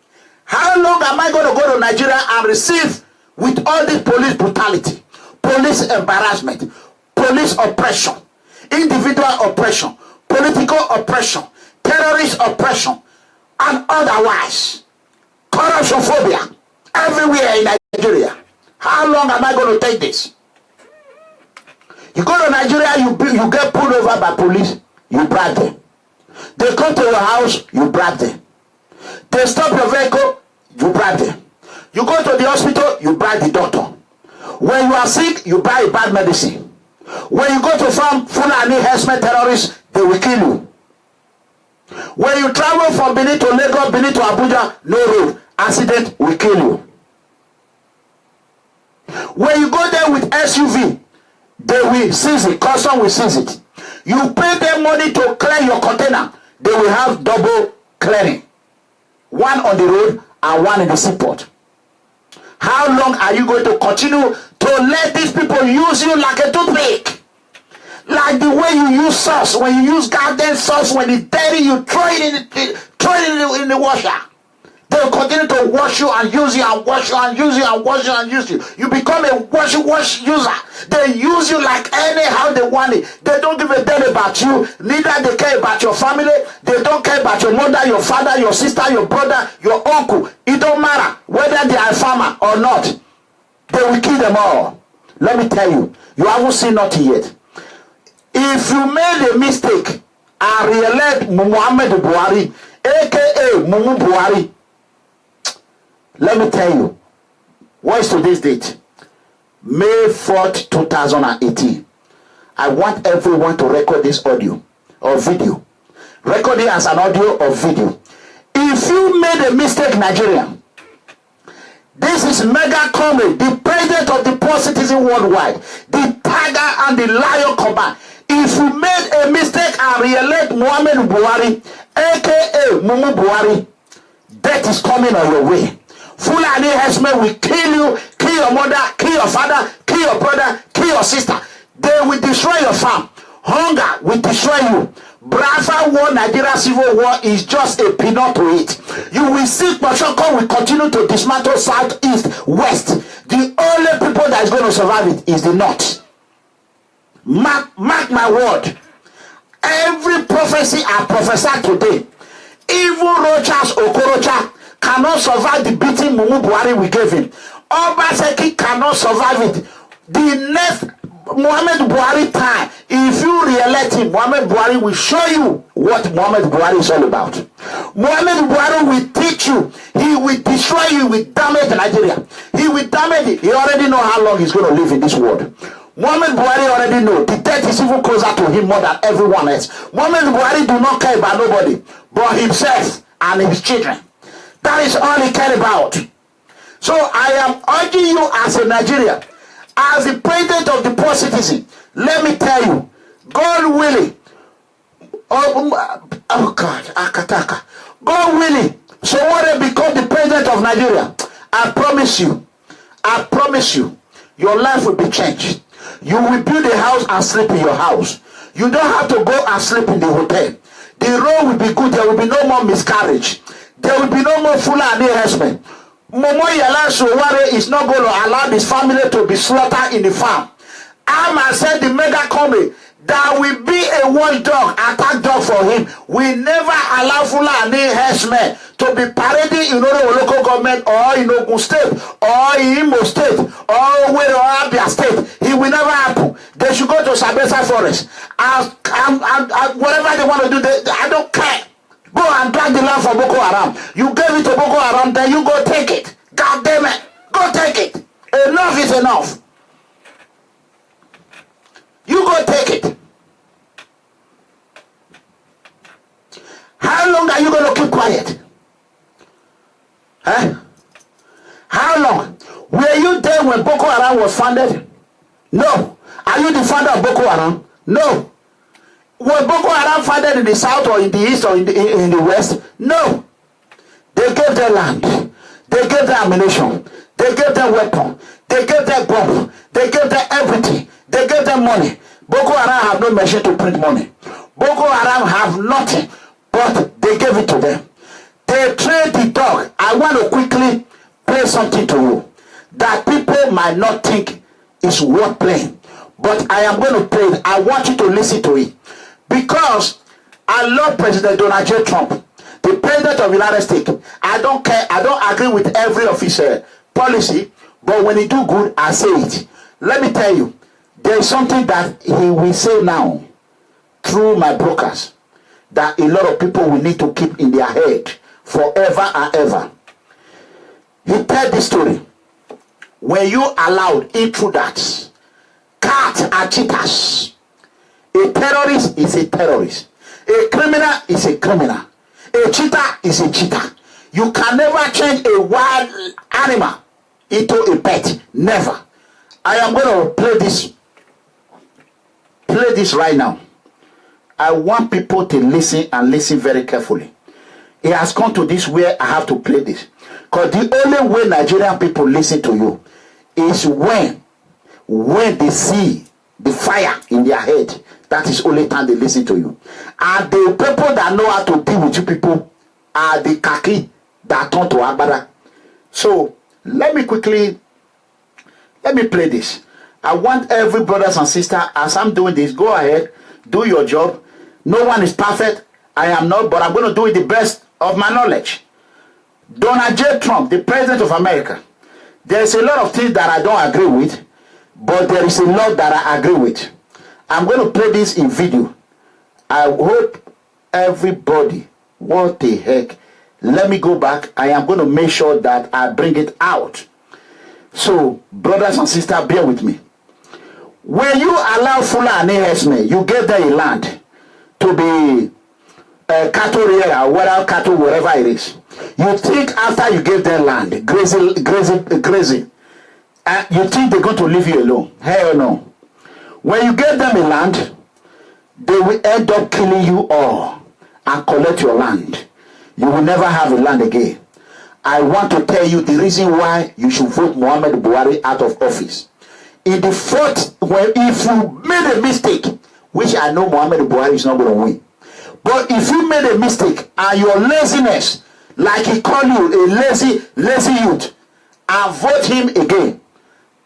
How long am I going to go to Nigeria and receive with all this police brutality, police embarrassment, police oppression, individual oppression, political oppression, terrorist oppression, and otherwise, corruption phobia everywhere in Nigeria? How long am I going to take this? You go to Nigeria, you get pulled over by police, you bribe them. They come to your house, you bribe them. They stop your vehicle, you bribe them. You go to the hospital, you bribe the doctor. When you are sick, you buy bad medicine. When you go to farm, Fulani herdsmen terrorists, they will kill you. When you travel from Benin to Lagos, Benin to Abuja, no road, accident will kill you. When you go there with SUV, they will seize it, custom will seize it. You pay them money to clear your container, they will have double clearing. One on the road and one in the seaport. How long are you going to continue to let these people use you like a toothpick? Like the way you use sauce, when you use garden sauce, when it's dirty, you throw it in the washer. They will continue to wash you and use you and wash you and use you and wash you and use you. You become a wash user. They use you like anyhow they want it. They don't give a damn about you. Neither they care about your family. They don't care about your mother, your father, your sister, your brother, your uncle. It don't matter whether they are a farmer or not. They will kill them all. Let me tell you, you haven't seen nothing yet. If you made a mistake and re-elect Muhammadu Buhari, aka Mumu Buhari, let me tell you, what is today's date? May 4th, 2018. I want everyone to record this audio or video. Record it as an audio or video. If you made a mistake, Nigerian, this is Mega Comrade, the president of the poor citizen worldwide, the tiger and the lion command. If you made a mistake and re-elect Muhammadu Buhari, aka Mumu Buhari, death is coming on your way. Fulani herdsmen will kill you, kill your mother, kill your father, kill your brother, kill your sister. They will destroy your farm. Hunger will destroy you. Biafra war, Nigeria civil war is just a peanut to it. You will see Mashoko will continue to dismantle south, east, west. The only people that is going to survive it is the north. Mark my word. Every prophecy I prophesied today, even Rochas Okorocha cannot survive the beating Mumu Buhari we gave him. Obaseki cannot survive it. The next Muhammadu Buhari time, if you re-elect him, Muhammadu Buhari will show you what Muhammadu Buhari is all about. Muhammadu Buhari will teach you. He will destroy you, will damage Nigeria. He will damage it. He already know how long he's going to live in this world. Muhammadu Buhari already know the death is even closer to him more than everyone else. Muhammadu Buhari do not care about nobody but himself and his children. That is all he cared about. So I am urging you as a Nigerian, as the president of the poor citizen, let me tell you, God willing, oh God, Akataka, God willing, so when I become the president of Nigeria, I promise you, your life will be changed. You will build a house and sleep in your house. You don't have to go and sleep in the hotel. The road will be good. There will be no more miscarriage. There will be no more Fulani harassment. Momo Yala Sowore is not going to allow his family to be slaughtered in the farm. Ama said the mega coming. There will be a watchdog, attack dog for him. We never allow Fulani herdsmen to be parading in our local government or in Ogun State or in Imo State or Abia State. It will never happen. They should go to Sabesa Forest. Whatever they want to do, I don't care. Go and drag the land for Boko Haram. You gave it to Boko Haram, then you go take it. God damn it. Go take it. Enough is enough. You go take it. How long are you going to keep quiet? Huh? How long? Were you there when Boko Haram was founded? No. Are you the founder of Boko Haram? No. Was Boko Haram founded in the south or in the east or in the west? No. They gave their land. They gave their ammunition. They gave their weapon. They gave their bomb. They gave their everything. They gave them money. Boko Haram have no machine to print money. Boko Haram have nothing, but they gave it to them. They trained the dog. I want to quickly play something to you that people might not think is worth playing, but I am going to play it. I want you to listen to it because I love President Donald J. Trump, the president of the United States. I don't care. I don't agree with every of his policy, but when he do good, I say it. Let me tell you, there is something that he will say now through my brokers that a lot of people will need to keep in their head forever and ever. He tell this story. When you allowed intruders, cats and cheaters, a terrorist is a terrorist. A criminal is a criminal. A cheater is a cheater. You can never change a wild animal into a pet. Never. I am going to play this right now. I want people to listen and listen very carefully. It has come to this where I have to play this. Because the only way Nigerian people listen to you is when they see the fire in their head. That is the only time they listen to you. And the people that know how to deal with you people are the kaki that turn to Agbada. So let me play this. I want every brothers and sister, as I'm doing this, go ahead, do your job. No one is perfect. I am not, but I'm going to do it the best of my knowledge. Donald J. Trump, the president of America. There's a lot of things that I don't agree with, but there is a lot that I agree with. I'm going to play this in video. I hope everybody, what the heck, let me go back. I am going to make sure that I bring it out. So, brothers and sisters, bear with me. When you allow Fulani herdsmen, you give them a land to be cattle rearer, or whatever cattle, wherever it is. You think after you give them land, grazing, you think they're going to leave you alone? Hell no. When you give them a land, they will end up killing you all and collect your land. You will never have a land again. I want to tell you the reason why you should vote Muhammadu Buhari out of office. In the fourth, if you made a mistake, which I know Muhammadu Buhari is not going to win, but if you made a mistake and your laziness, like he called you a lazy youth, and vote him again.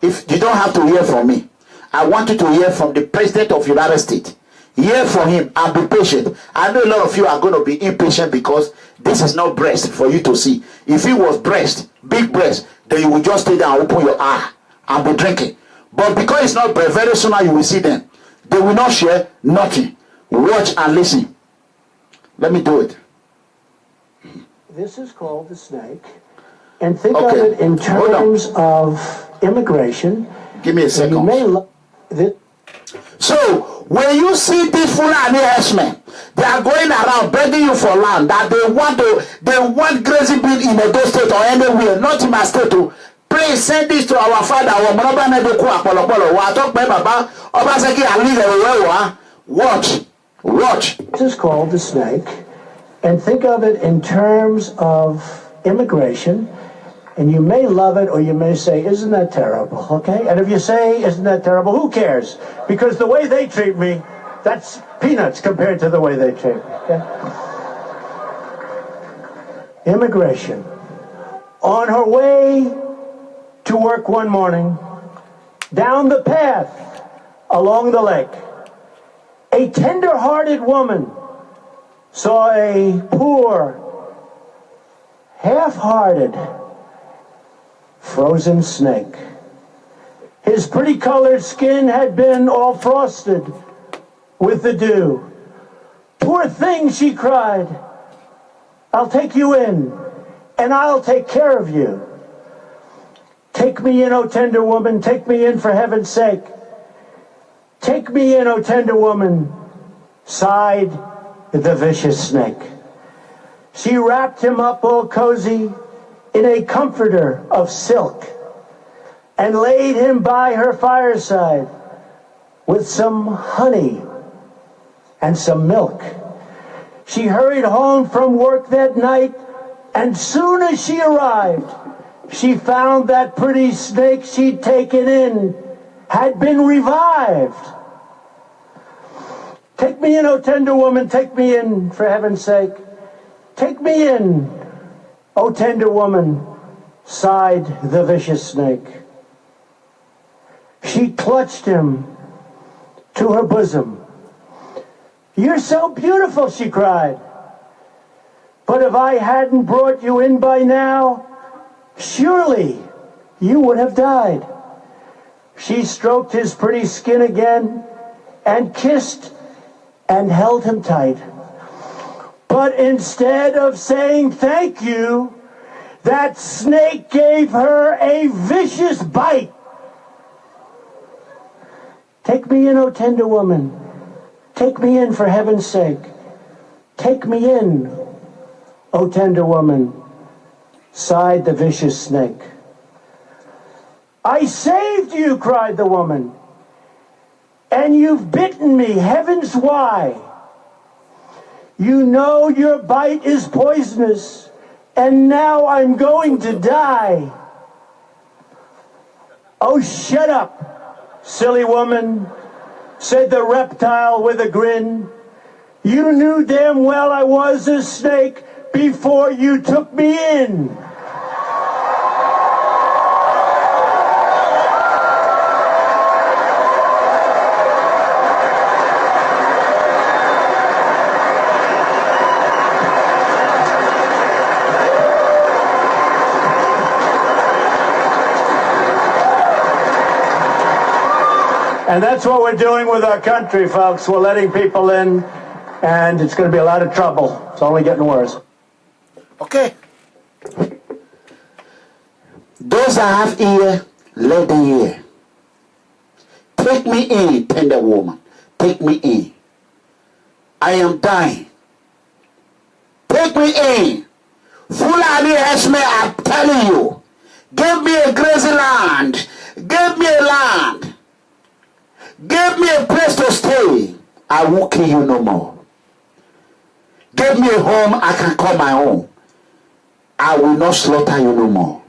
If you don't have to hear from me, I want you to hear from the president of the United States. Hear from him and be patient. I know a lot of you are going to be impatient because this is not breast for you to see. If it was breast, big breast, then you will just stay there and open your eye and be drinking. But because it's not breast, very soon you will see them. They will not share nothing. Watch and listen. Let me do it. This is called the snake. And think of it in terms of immigration. Give me a second. So, when you see these Fulani herdsmen, they are going around begging you for land that they want grazing bill in Edo State or anywhere, not in my state to please send this to our father. Watch. This is called the snake. And think of it in terms of immigration. And you may love it or you may say, isn't that terrible? Okay? And if you say, isn't that terrible, who cares? Because the way they treat me, That's peanuts compared to the way they treat me. Okay? Immigration. On her way to work one morning, down the path along the lake, a tender-hearted woman saw a poor, half-hearted, frozen snake. His pretty colored skin had been all frosted with the dew. Poor thing, she cried. I'll take you in, and I'll take care of you. Take me in, O tender woman, take me in for heaven's sake. Take me in, O tender woman, sighed the vicious snake. She wrapped him up all cozy in a comforter of silk and laid him by her fireside with some honey and some milk. She hurried home from work that night, and soon as she arrived, she found that pretty snake she'd taken in had been revived. Take me in, O tender woman, take me in, for heaven's sake. Take me in, O tender woman, sighed the vicious snake. She clutched him to her bosom. You're so beautiful, she cried. But if I hadn't brought you in by now, surely you would have died. She stroked his pretty skin again and kissed and held him tight. But instead of saying thank you, that snake gave her a vicious bite. Take me in, O tender woman. Take me in for heaven's sake. Take me in, O tender woman, sighed the vicious snake. I saved you, cried the woman, and you've bitten me, heavens why? You know your bite is poisonous, and now I'm going to die. Oh, shut up, silly woman, said the reptile with a grin. You knew damn well I was a snake before you took me in. And that's what we're doing with our country, folks. We're letting people in, and it's going to be a lot of trouble. It's only getting worse. Okay. Those that have ear, let them hear. Take me in, tender woman. Take me in. I am dying. Take me in. Fulani has me, I'm telling you. Give me a grazing land. Give me a land. Give me a place to stay. I won't kill you no more. Give me a home I can call my own. I will not slaughter you no more.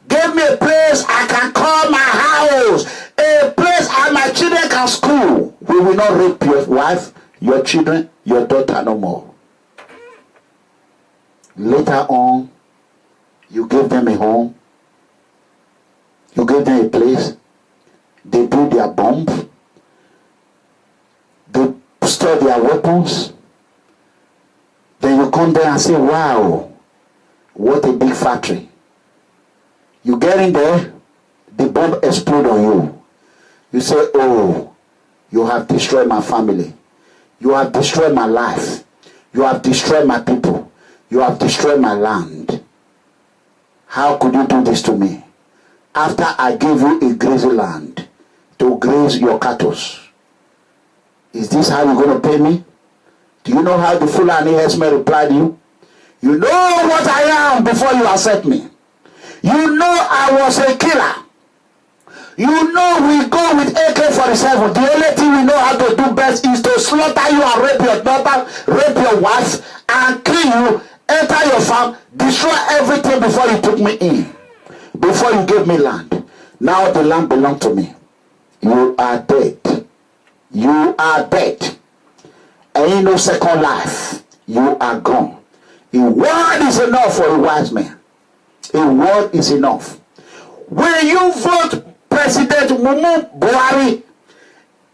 Give me a place I can call my house. A place my children can school. We will not rape your wife, your children, your daughter no more. Later on, you give them a home. You give them a place. They build their bomb. They store their weapons. Then you come there and say, wow, what a big factory. You get in there, the bomb explodes on you. You say, oh, you have destroyed my family. You have destroyed my life. You have destroyed my people. You have destroyed my land. How could you do this to me? After I gave you a grazing land to graze your cattle. Is this how you're going to pay me? Do you know how the Fulani herdsmen replied to you? You know what I am before you accept me. You know I was a killer. You know we go with AK-47. The only thing we know how to do best is to slaughter you and rape your daughter, rape your wife, and kill you, enter your farm, destroy everything before you took me in. Before you gave me land. Now the land belongs to me. You are dead. You are dead. Ain't no second life. You are gone. A word is enough for a wise man. A word is enough. When you vote President Mumu Buhari,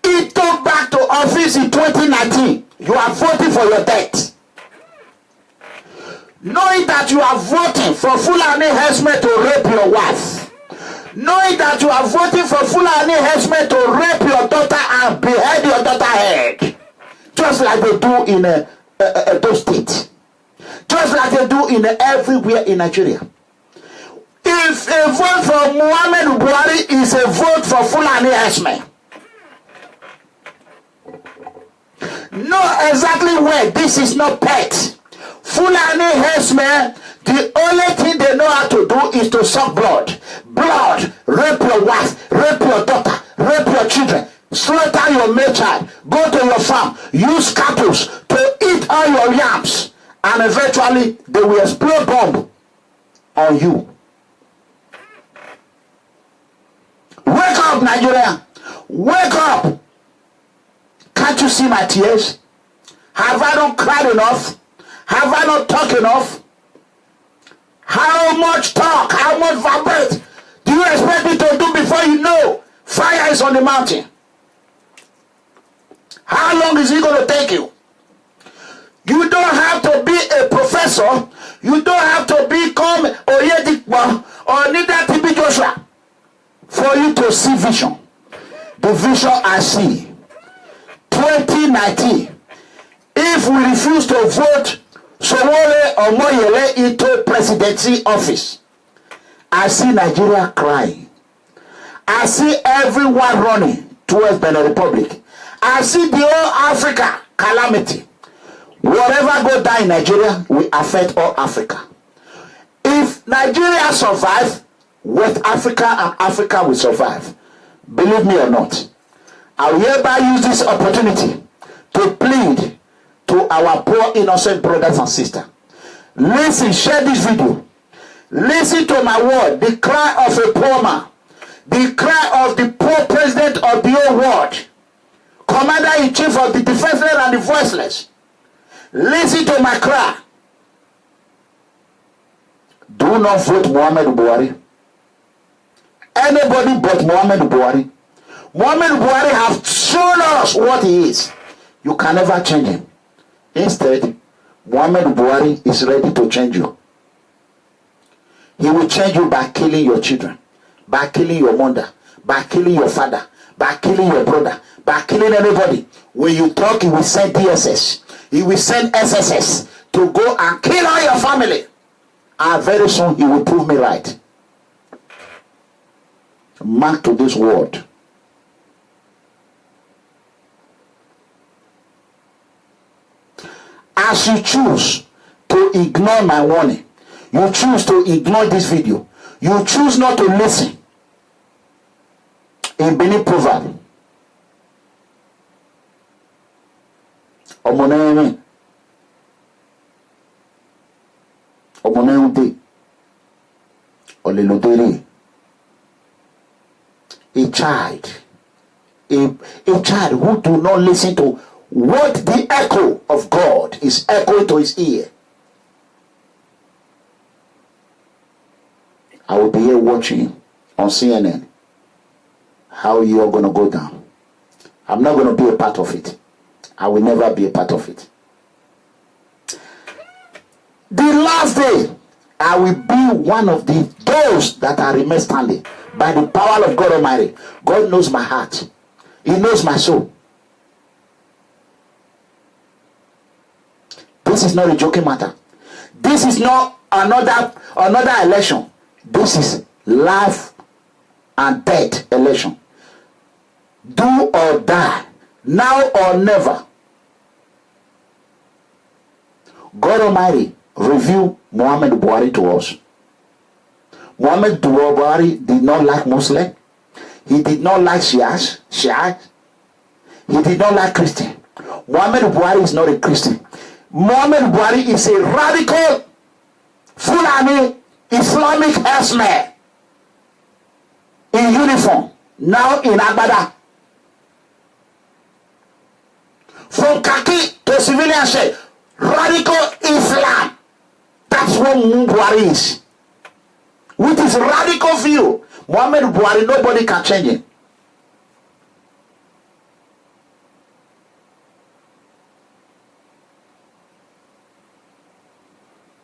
he took back to office in 2019. You are voting for your death. Knowing that you are voting for Fulani herdsmen to rape your wife. Knowing that you are voting for Fulani herdsmen to rape your daughter and behead your daughter's head. Just like they do in those states. Just like they do in everywhere in Nigeria. If a vote for Muhammadu Buhari is a vote for Fulani herdsmen. Know exactly where this is not pet. Fulani herdsmen, the only thing they know how to do is to suck blood. Blood, rape your wife, rape your daughter, rape your children, slaughter your male child, go to your farm, use cattle to eat all your yams, and eventually they will explode bomb on you. Wake up, Nigeria! Wake up! Can't you see my tears? Have I not cried enough? Have I not talked enough? How much talk? How much vibrate do you expect me to do before you know fire is on the mountain? How long is it going to take you? You don't have to be a professor. You don't have to become Oyedikwa or neither TB Joshua for you to see vision. The vision I see. 2019. If we refuse to vote Sowore or Moyele into presidency office, I see Nigeria crying. I see everyone running towards Benin Republic. I see the whole Africa calamity. Whatever go down in Nigeria will affect all Africa. If Nigeria survive, West Africa and Africa will survive. Believe me or not. I will hereby use this opportunity to plead to our poor innocent brothers and sisters. Listen, share this video. Listen to my word, the cry of a poor man, the cry of the poor president of the whole world, commander-in-chief of the defenseless and the voiceless. Listen to my cry. Do not vote Muhammadu Buhari. Anybody but Muhammadu Buhari. Muhammadu Buhari have shown us what he is. You can never change him. Instead, Muhammadu Buhari is ready to change you. He will change you by killing your children, by killing your mother, by killing your father, by killing your brother, by killing anybody. When you talk, he will send DSS. He will send SSS to go and kill all your family. And very soon he will prove me right. Mark to this word. As you choose to ignore my warning, you choose to ignore this video, you choose not to listen. In Benin proverb, Omoneme Omoneude Olelodere. A child who do not listen to what the echo of God is echoing to his ear. I will be here watching on CNN how you are going to go down. I'm not going to be a part of it. I will never be a part of it. The last day, I will be one of those that are remain standing by the power of God Almighty. God knows my heart. He knows my soul. This is not a joking matter. This is not another election. This is life and death election. Do or die, now or never. God Almighty revealed Muhammadu Buhari to us. Muhammadu Buhari did not like Muslim. He did not like Shiites. He did not like Christian. Muhammadu Buhari is not a Christian. Muhammadu Buhari is a radical Fulani Islamic herdsman in uniform, now in Agbada. from khaki to civilian shirt. Radical Islam. That's what Mumu Buhari is. With his radical view, Muhammadu Buhari, nobody can change him.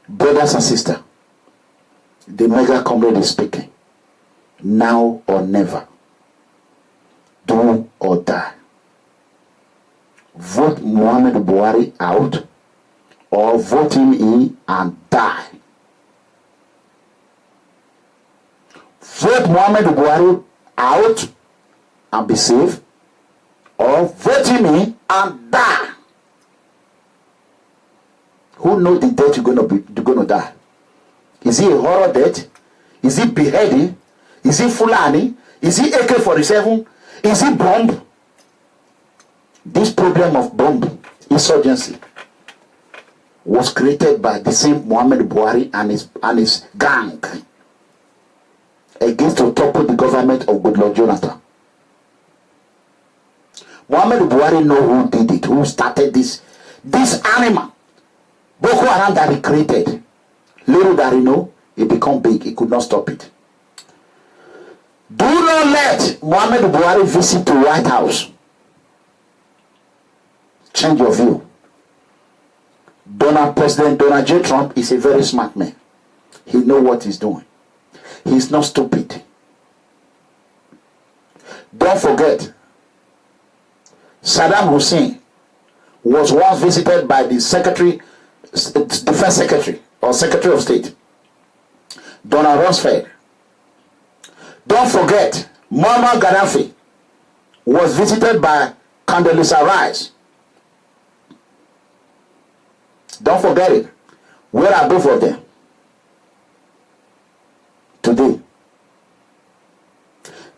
Brothers and sisters, the mega comrade is speaking. Now or never. Do or die. Vote Muhammadu Buhari out or vote him in and die. Vote Muhammadu Buhari out and be safe, or vote him in and die. Who knows the death you're gonna die? Is he a horror death? Is he beheading? Is he Fulani? Is he AK-47? Is he bomb? This problem of bomb insurgency was created by the same Muhammadu Buhari and his gang against to topple the government of Goodluck Jonathan. Muhammadu Buhari know who did it, who started this animal. Boko Haram that he created. Little that he know, it become big. He could not stop it. Do not let Muhammadu Buhari visit the White House. Change your view. President Donald J. Trump is a very smart man. He knows what he's doing. He's not stupid. Don't forget, Saddam Hussein was once visited by the Defense Secretary or Secretary of State, Donald Rumsfeld. Don't forget, Muammar Gaddafi was visited by Condoleezza Rice. Don't forget it. Where are both of them today?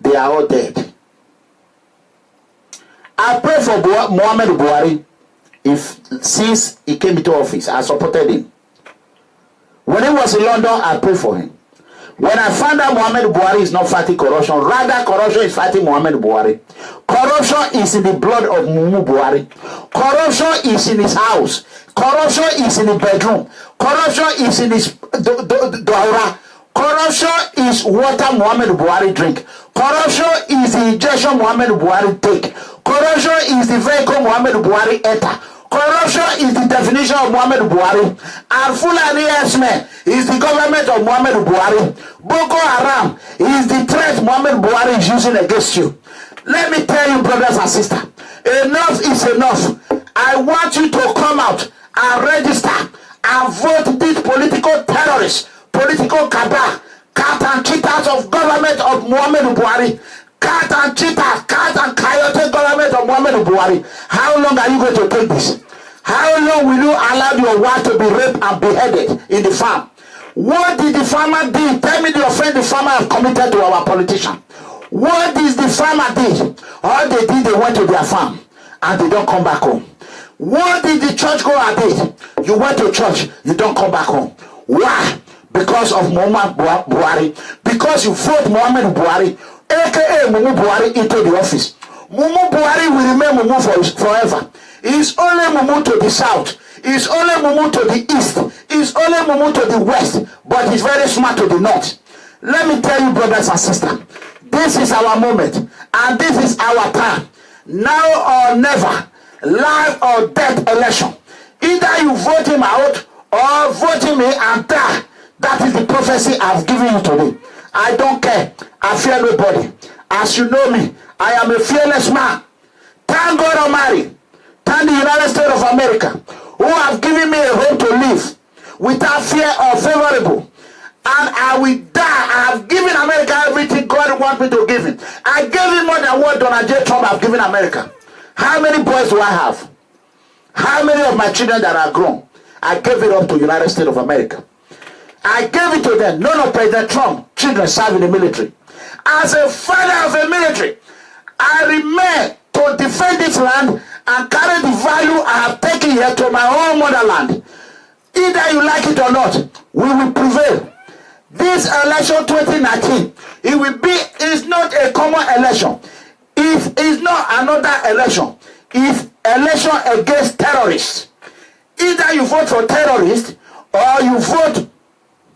They are all dead. I pray for Muhammadu Buhari. Since he came into office, I supported him. When he was in London, I prayed for him. When I found out Muhammadu Buhari is not fighting corruption, rather corruption is fighting Muhammadu Buhari. Corruption is in the blood of Mumu Buhari. Corruption is in his house. Corruption is in the bedroom. Corruption is in his dawra. Corruption is water Muhammadu Buhari drink. Corruption is the injection Muhammadu Buhari take. Corruption is the vehicle Muhammadu Buhari enter. Corruption is the definition of Muhammadu Buhari. And Fulani Esme is the government of Muhammadu Buhari. Boko Haram is the threat Muhammadu Buhari is using against you. Let me tell you, brothers and sisters, enough is enough. I want you to come out and register and vote these political terrorists, political cabal, cat and cheaters of government of Muhammadu Buhari. Cat and cheaters, cat and coyote government of Muhammadu Buhari. How long are you going to take this? How long will you allow your wife to be raped and beheaded in the farm? What did the farmer do? Tell me the offense the farmer has committed to our politician. What did the farmer do? All they did, they went to their farm and they don't come back home. What did the church goer did? You went to church, you don't come back home. Why? Because of Muhammadu Buhari. Because you vote Muhammadu Buhari, aka Mumu Buhari, into the office. Mumu Buhari will remain Mumu forever. He's only Mumu to the south. He's only Mumu to the east. He's only Mumu to the west. But he's very smart to the north. Let me tell you, brothers and sisters, this is our moment. And this is our time. Now or never. Life or death election. Either you vote him out or vote him in and die. That is the prophecy I've given you today. I don't care. I fear nobody. As you know me, I am a fearless man. Thank God Almighty. Thank the United States of America, who have given me a home to live without fear or favorable. And I will die. I have given America everything God wants me to give him. I gave him more than what Donald J. Trump have given America. How many boys do I have? How many of my children that are grown? I gave it up to the United States of America. I gave it to them. None of President Trump's children serve in the military. As a father of a military, I remain to defend this land and carry the value I have taken here to my own motherland. Either you like it or not, we will prevail. This election 2019, it's not a common election. It is not another election. It's election against terrorists. Either you vote for terrorists or you vote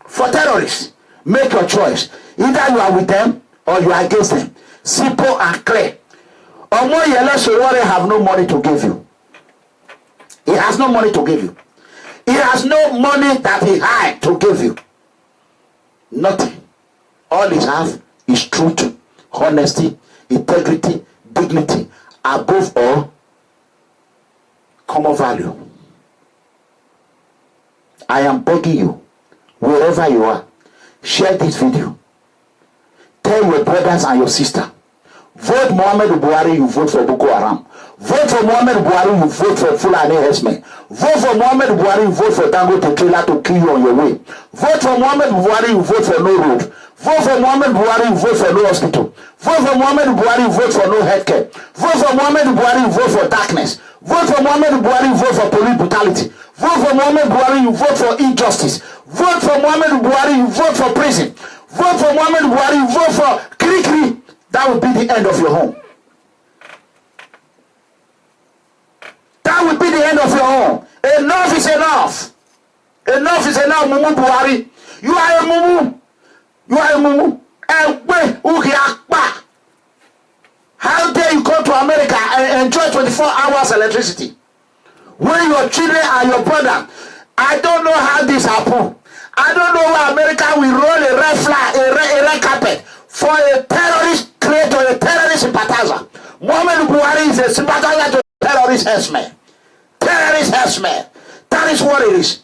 for terrorists. Make your choice. Either you are with them or you are against them. Simple and clear. Omoyele Sowore have no money to give you. He has no money to give you. He has no money that he had to give you. Nothing. All he has is truth, honesty, integrity, dignity. Above all, common value. I am begging you, wherever you are, share this video. Tell your brothers and your sister. Vote Muhammadu Buhari, you vote for Boko Haram. Vote for Muhammadu Buhari, you vote for Fulani herdsmen. Vote for Muhammadu Buhari, you vote for Dangote trailer to kill you on your way. Vote for Muhammadu Buhari, you vote for no road. Vote for Muhammadu Buhari, you vote for no hospital. Vote for Muhammadu Buhari, you vote for no healthcare. Vote for Muhammadu Buhari, you vote for darkness. Vote for Muhammadu Buhari, you vote for police brutality. Vote for Muhammadu Buhari, you vote for injustice. Vote for Muhammadu Buhari, you vote for prison. Vote for Muhammadu Buhari, you vote for Kirikiri. That will be the end of your home. That will be the end of your home. Enough is enough. Enough is enough, Mumu Buhari. You are a Mumu. You are a Mumu. How dare you come to America and enjoy 24 hours electricity? When your children and your brother, I don't know how this happened. I don't know why America will roll a red flag, a red carpet for a terrorist creator, a terrorist sympathizer. Muhammadu Buhari is a sympathizer to terrorist herdsmen. Terrorist herdsmen. That is what it is.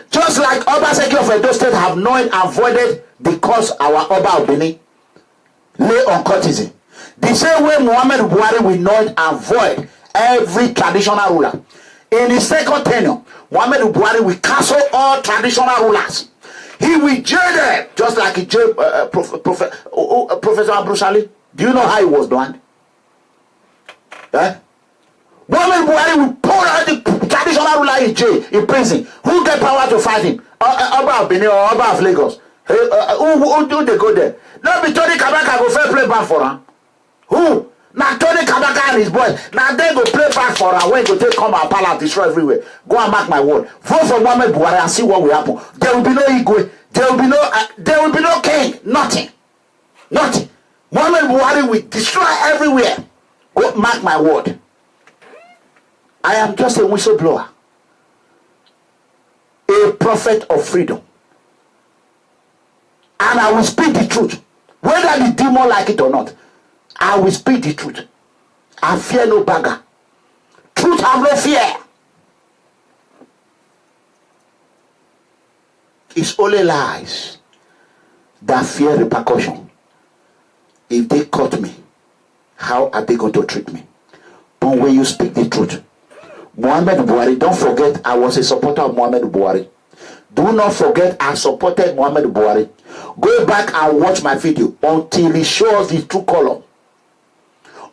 Just like Obaseki of Edo State have known avoided the cause our Oba Obini lay on courtesy. The same way Muhammadu Buhari will not avoid every traditional ruler. In his second tenure, Muhammadu Buhari will cancel all traditional rulers. He will jail them, just like he jailed Professor Brutality. Do you know how he was done? Muhammadu Buhari will pour out the traditional ruler in jail, in prison. Who get power to fight him? Oba of Benin or Oba of Lagos? Who do they go there? Not be Tony Kabaka go fair play back for him. Who? Now Tony Kabaka and his boys. Now they go play back for her when go take come our palace, destroy everywhere. Go and mark my word. Vote for Muhammadu Buhari and see what will happen. There will be no Igwe. There will be no king. Nothing. Nothing. Muhammadu Buhari will destroy everywhere. Go mark my word. I am just a whistleblower. A prophet of freedom. And I will speak the truth. Whether the demon like it or not. I will speak the truth. I fear no beggar. Truth have no fear. It's only lies that fear repercussion. If they caught me, how are they going to treat me? But when you speak the truth, Muhammadu Buhari, don't forget I was a supporter of Muhammadu Buhari. Do not forget I supported Muhammadu Buhari. Go back and watch my video until it shows the true color.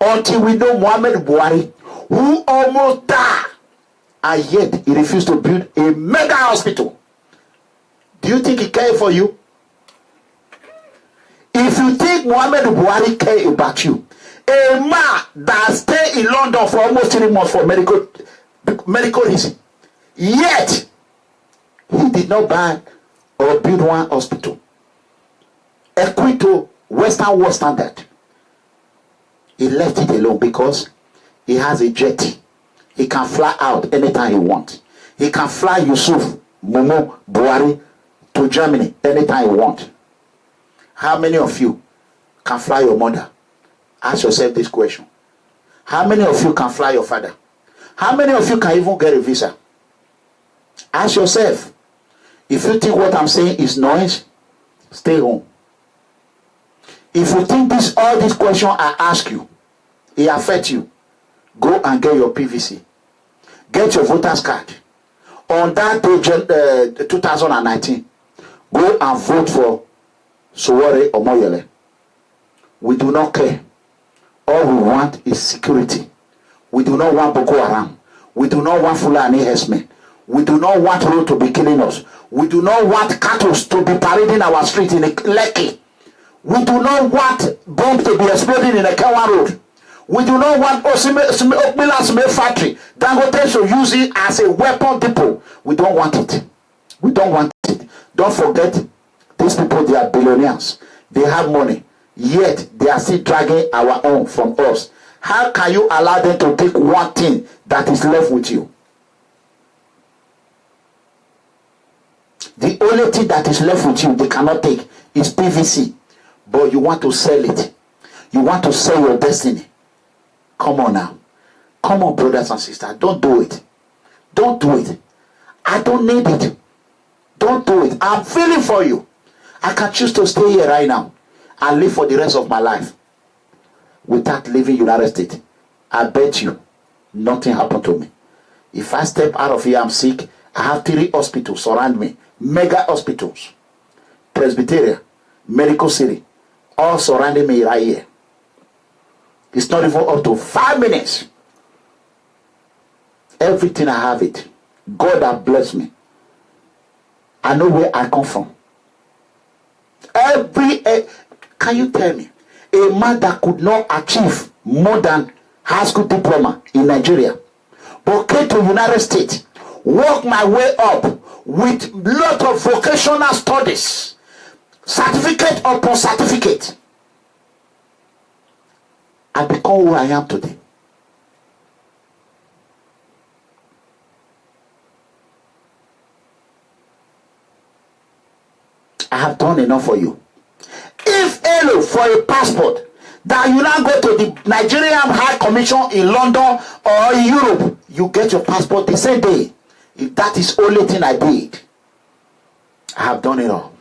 Until we know Muhammadu Buhari, who almost died, and yet he refused to build a mega hospital. Do you think he cared for you? If you think Muhammadu Buhari cared about you, a man that stayed in London for almost 3 months for medical reason, yet he did not buy or build one hospital equipped to Western world standard. He left it alone because he has a jet. He can fly out anytime he wants. He can fly Yusuf, Mumu, Buhari to Germany anytime he wants. How many of you can fly your mother? Ask yourself this question. How many of you can fly your father? How many of you can even get a visa? Ask yourself. If you think what I'm saying is noise, stay home. If you think all these questions I ask you, it affects you, go and get your PVC. Get your voter's card. On that day, 2019, go and vote for Sowore or Moyele. We do not care. All we want is security. We do not want Boko Haram. We do not want Fulani herdsmen. We do not want road to be killing us. We do not want cattle to be parading our street in Lekki. We do not want bombs to be exploding in a Kawa road. We do not want Okmila factory. Dangote should use it as a weapon depot. We don't want it. We don't want it. Don't forget, these people, they are billionaires. They have money. Yet, they are still dragging our own from us. How can you allow them to take one thing that is left with you? The only thing that is left with you, they cannot take, is PVC. But you want to sell it. You want to sell your destiny. Come on now. Come on, brothers and sisters. Don't do it. Don't do it. I don't need it. Don't do it. I'm feeling for you. I can choose to stay here right now and live for the rest of my life without leaving United States. I bet you nothing happened to me. If I step out of here, I'm sick. I have 3 hospitals surround me. Mega hospitals. Presbyterian, Medical City, all surrounding me right here. It's not even up to 5 minutes. Everything I have it. God has blessed me. I know where I come from. Can you tell me a man that could not achieve more than high school diploma in Nigeria, but came to United States, worked my way up with lot of vocational studies, certificate upon certificate, and become who I am today? I have done enough for you. If Elo for a passport that you now go to the Nigerian High Commission in London or in Europe, you get your passport the same day. If that is the only thing I did, I have done it all.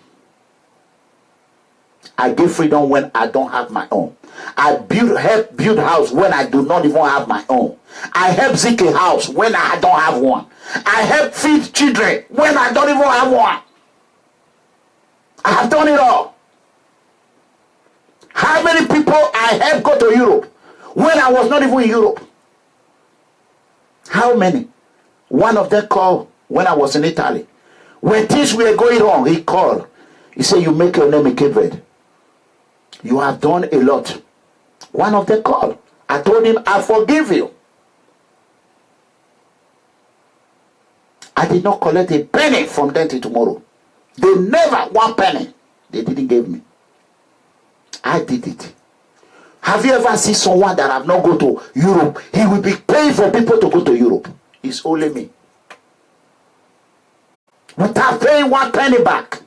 I give freedom when I don't have my own. I help build house when I do not even have my own. I help Zeke a house when I don't have one. I help feed children when I don't even have one. I have done it all. How many people I helped go to Europe when I was not even in Europe? How many? One of them called when I was in Italy. When things were going wrong, he called. He said, you make your name in Cape Verde. You have done a lot. One of them called. I told him, I forgive you. I did not collect a penny from them till tomorrow. They never, 1 penny, they didn't give me. I did it. Have you ever seen someone that have not gone to Europe? He will be paying for people to go to Europe. It's only me. Without paying 1 penny back.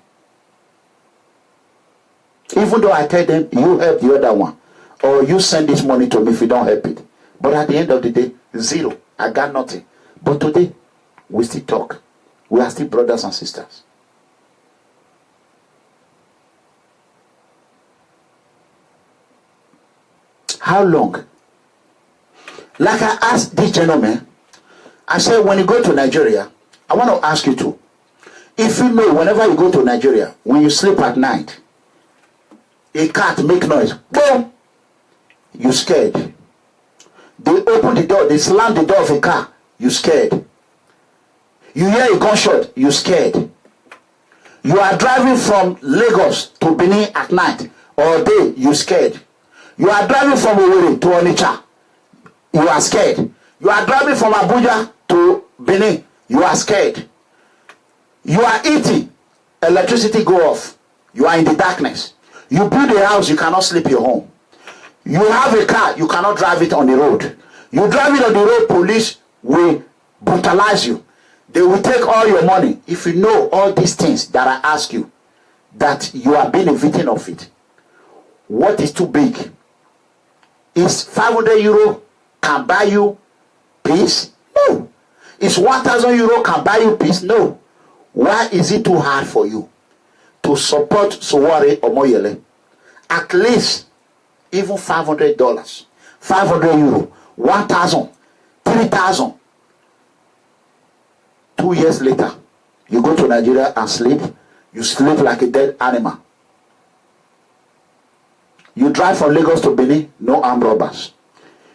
Even though I tell them, you help the other one. Or you send this money to me if you don't help it. But at the end of the day, 0. I got nothing. But today, we still talk. We are still brothers and sisters. How long? Like I asked this gentleman, I said, when you go to Nigeria, I want to ask you too. If you know, whenever you go to Nigeria, when you sleep at night, a cat make noise, boom, you scared. They open the door, they slam the door of a car, you scared. You hear a gunshot, you scared. You are driving from Lagos to Benin at night or day, you scared. You are driving from Owerri to Onitsha, you are scared. You are driving from Abuja to Benin, you are scared. You are eating, electricity go off, you are in the darkness. You build a house, you cannot sleep your home. You have a car, you cannot drive it on the road. You drive it on the road, police will brutalize you. They will take all your money. If you know all these things that I ask you, that you are being a victim of it, what is too big? Is 500 euro can buy you peace? No. Is 1,000 euro can buy you peace? No. Why is it too hard for you to support Sowore Omoyele? At least even $500, 500 euro, 1,000, 3,000. 2 years later, you go to Nigeria and sleep. You sleep like a dead animal. You drive from Lagos to Benin, no armed robbers.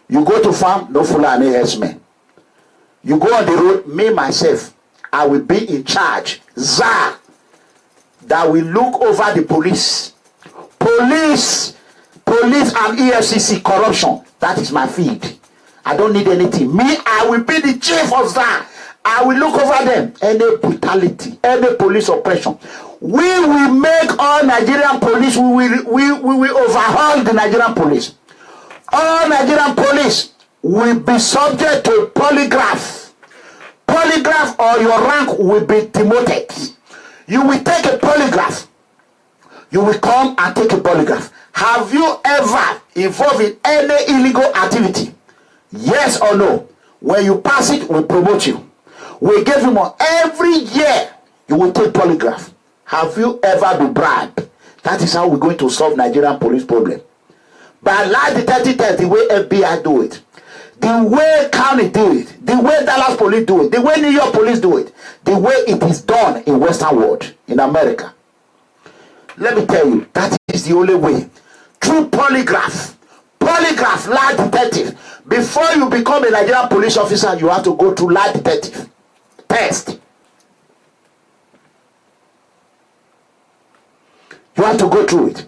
You go to farm, no Fulani herdsmen. You go on the road, me, myself, I will be in charge. That will look over the police. Police and EFCC corruption. That is my feed. I don't need anything. Me, I will be the chief of that. I will look over them. Any brutality, any police oppression. We will make all Nigerian police, we will overhaul the Nigerian police. All Nigerian police will be subject to polygraph. Polygraph, or your rank will be demoted. You will take a polygraph. You will come and take a polygraph. Have you ever involved in any illegal activity? Yes or no? When you pass it, we promote you. We give you more. Every year, you will take polygraph. Have you ever been bribed? That is how we're going to solve Nigerian police problem. By lie detective, the way FBI do it, the way county do it, the way Dallas police do it, the way New York police do it, the way it is done in Western world, in America. Let me tell you, that is the only way. Through polygraph, lie detective. Before you become a Nigerian police officer, you have to go through lie detective test. You have to go through it.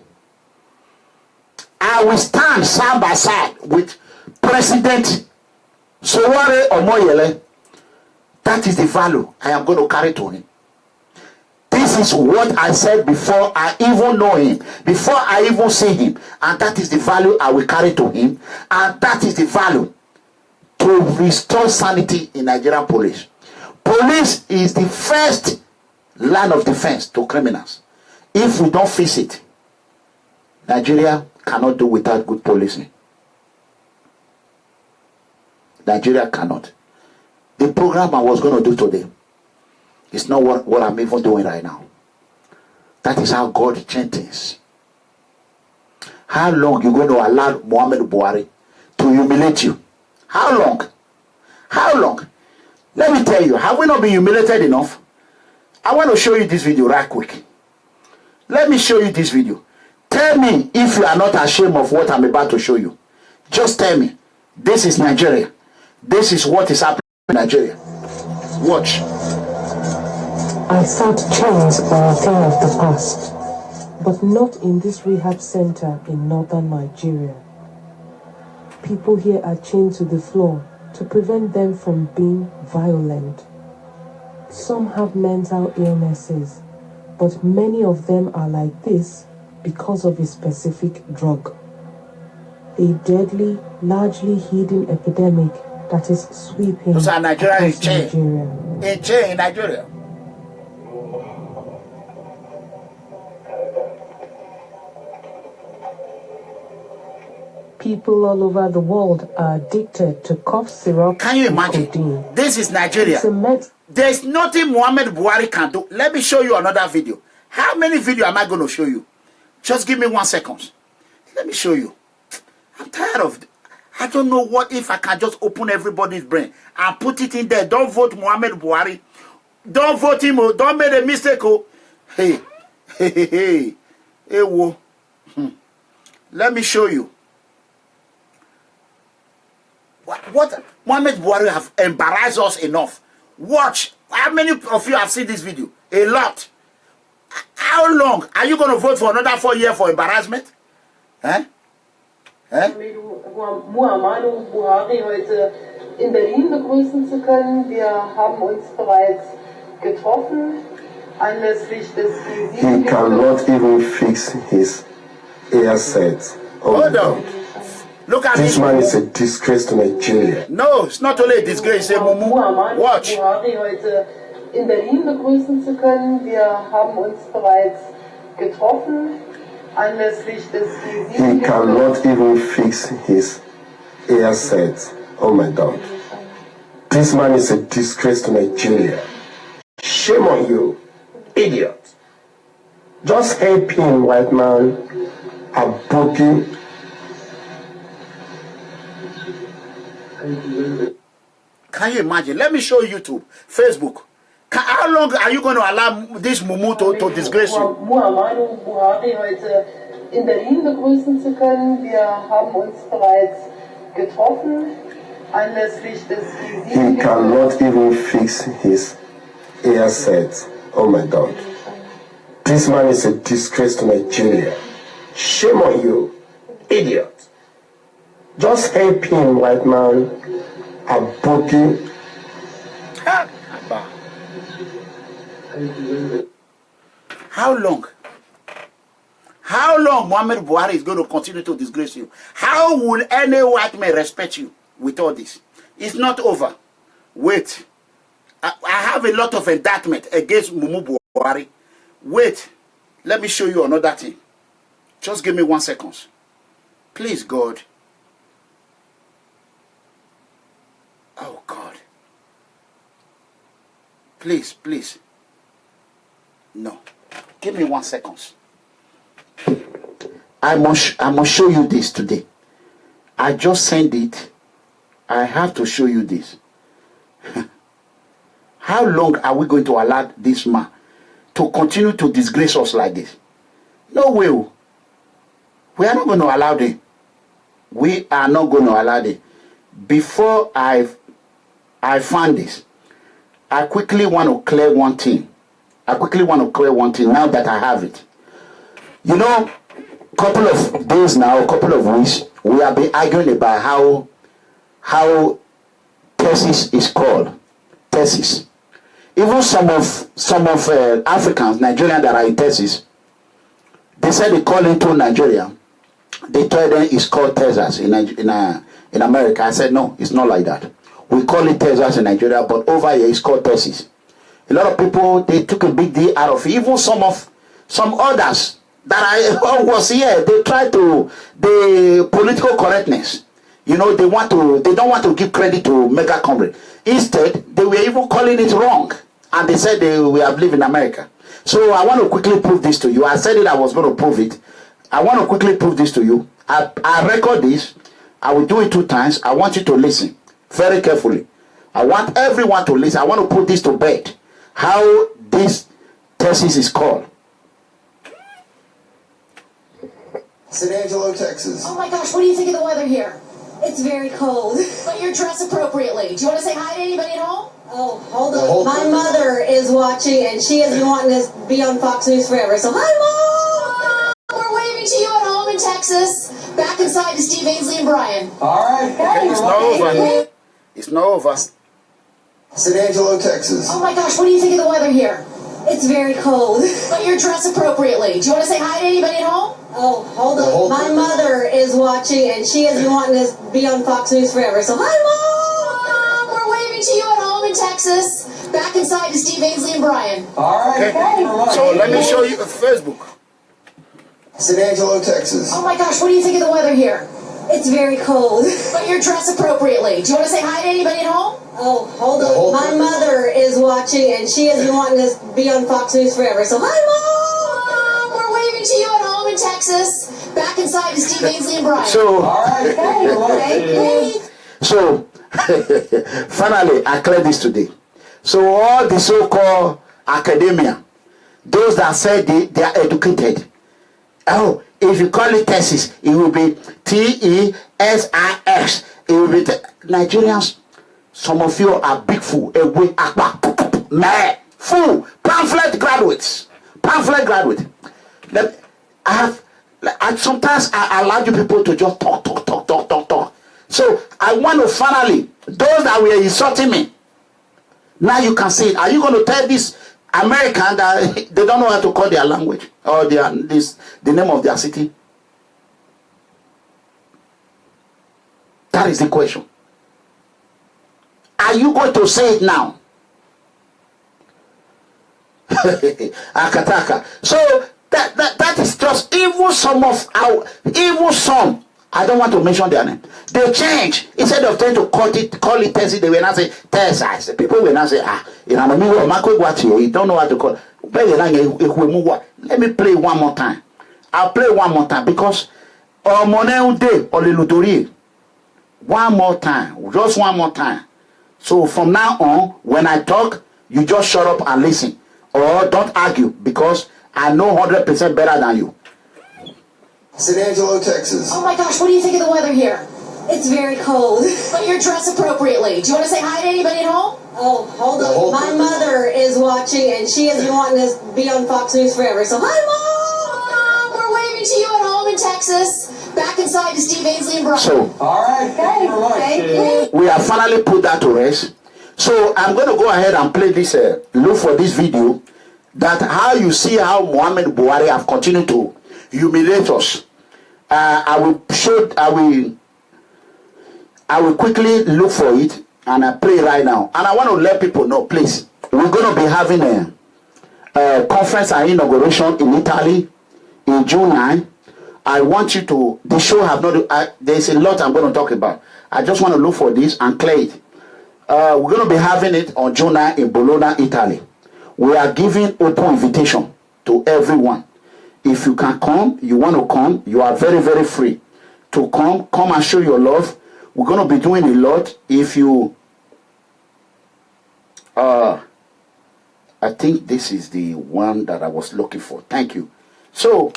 I will stand side by side with President Sowore Omoyele. That is the value I am going to carry to him. This is what I said before I even know him, before I even see him. And that is the value I will carry to him. And that is the value to restore sanity in Nigerian police. Police is the first line of defense to criminals. If we don't fix it, Nigeria cannot do without good policing. Nigeria cannot. The program I was going to do today is not what I'm even doing right now. That is how God changes. How long you going to allow Muhammadu Buhari to humiliate you? How long? How long? Let me tell you, have we not been humiliated enough? I want to show you this video right quick. Let me show you this video. Tell me if you are not ashamed of what I'm about to show you. Just tell me. This is Nigeria. This is what is happening in Nigeria. Watch. I start chains are a thing of the past, but not in this rehab center in northern Nigeria. People here are chained to the floor to prevent them from being violent. Some have mental illnesses, but many of them are like this because of a specific drug. A deadly, largely hidden epidemic that is sweeping Those are Nigerians across Nigeria. In chain in Nigeria. People all over the world are addicted to cough syrup. Can you imagine? Codeine. This is Nigeria. There's nothing Muhammadu Buhari can do. Let me show you another video. How many videos am I going to show you? Just give me 1 second. Let me show you. I'm tired of it. I don't know what if I can just open everybody's brain and put it in there. Don't vote Muhammadu Buhari. Don't vote him. Don't make a mistake. Hey. Hey, whoa. Let me show you. What Muhammadu Buhari have embarrassed us enough. Watch. How many of you have seen this video? A lot. How long? Are you going to vote for another 4 years for embarrassment? Eh? Muhammadu Buhari heute in Berlin begrüßen zu können. Wir haben uns bereits getroffen anlässlich des He cannot even fix his earset. Hold on. Look at this man is a disgrace to Nigeria. No, it's not only a disgrace. It's a Mumu. Watch. Buhari heute in Berlin begrüßen zu können. Wir haben uns bereits getroffen anlässlich des He cannot even fix his earset. Oh my God. This man is a disgrace to Nigeria. Shame on you, idiot. Just help him, white man. Aboki. Can you imagine? Let me show you YouTube, Facebook. How long are you going to allow this Mumu to disgrace you? Muhammadu Buhari heute in Berlin begrüßen zu können. Wir haben uns bereits getroffen anlässlich des He cannot even fix his earset. Oh my God. This man is a disgrace to Nigeria. Shame on you, idiot. Just help him, white man. Aboki. How long? How long Muhammadu Buhari is going to continue to disgrace you? How will any white man respect you with all this? It's not over. Wait. I have a lot of indictment against Mumu Buhari. Wait. Let me show you another thing. Just give me 1 second. Please, God. Oh, God. Please, please. No. Give me 1 second. I must show you this today. I just sent it. I have to show you this. How long are we going to allow this man to continue to disgrace us like this? No way. We are not going to allow them. We are not going to allow them. Before I find this, I quickly want to clear one thing. now that I have it. You know, couple of days now, couple of weeks, we have been arguing about how thesis is called. Thesis. Even some of Africans, Nigerians that are in thesis, they said they call into Nigeria. They told them it's called thesis in America. I said no, it's not like that. We call it thesis in Nigeria, but over here it's called thesis. A lot of people, they took a big deal out of it. Even some others that I was here, they try to the political correctness. You know, they don't want to give credit to Mega Comrade. Instead, they were even calling it wrong. And they said we have lived in America. So I want to quickly prove this to you. I said it, I was going to prove it. I want to quickly prove this to you. I record this. I will do it 2 times. I want you to listen very carefully. I want everyone to listen. I want to put this to bed. How this thesis is called. San Angelo, Texas. Oh my gosh, what do you think of the weather here? It's very cold. But you're dressed appropriately. Do you want to say hi to anybody at home? Oh, hold on. My mother is watching, and she has been wanting to be on Fox News forever. So, hi, Mom! We're waving to you at home in Texas. Back inside to Steve Ainsley and Brian. All right. Okay, it's not over. It's not over. San Angelo, Texas. Oh my gosh, what do you think of the weather here? It's very cold. But you're dressed appropriately. Do you want to say hi to anybody at home? Oh, hold on. My mother is watching, and she has been wanting to be on Fox News forever. So, hi, Mom! We're waving to you at home in Texas. Back inside to Steve Ainsley and Brian. All right. Okay. So let me show you Facebook. San Angelo, Texas. Oh my gosh, what do you think of the weather here? It's very cold. But you're dressed appropriately. Do you want to say hi to anybody at home? Oh, hold on. My mother is watching, and she has been wanting to be on Fox News forever. So, hi, Mom! We're waving to you at home in Texas. Back inside to Steve Ainsley and Brian. So, So, finally, I cleared this today. So, all the so-called academia, those that said they are educated, oh, if you call it thesis, it will be TESIS. It will be Nigerians. Some of you are big fool, fool, pamphlet graduates. Sometimes I allow you people to just talk. So I want to finally, those that were insulting me, now you can see it. Are you going to tell this American that they don't know how to call their language or the name of their city? That is the question. Are you going to say it now? Akataka. So that is just even some, I don't want to mention their name. They change. Instead of trying to call it thesis, they will not say thesis. People will not say, you don't know how to call it. Let me play one more time. I'll play one more time because one more time. Just one more time. So from now on, when I talk, you just shut up and listen. Or don't argue because I know 100% better than you. San Angelo, Texas. Oh my gosh, what do you think of the weather here? It's very cold. But you're dressed appropriately. Do you want to say hi to anybody at home? Oh, hold on. My mother is watching, and she has been wanting to be on Fox News forever. So, hi, Mom! We're waving to you at home in Texas, back inside to Steve Ainsley and Brian. So, All right. Thank you. we have finally put that to rest. So I'm going to go ahead and play this, look for this video, that how you see how Muhammadu Buhari have continued to humiliate us. I will quickly look for it and I play right now. And I want to let people know, please, we're going to be having a conference and inauguration in Italy in June 9. I want you to, the show have not, there's a lot I'm going to talk about. I just want to look for this and clear it. We're going to be having it on June 9 in Bologna, Italy. We are giving open invitation to everyone. If you can come, you want to come, you are very, very free to come and show your love. We're going to be doing a lot. If you, I think this is the one that I was looking for. Thank you. So,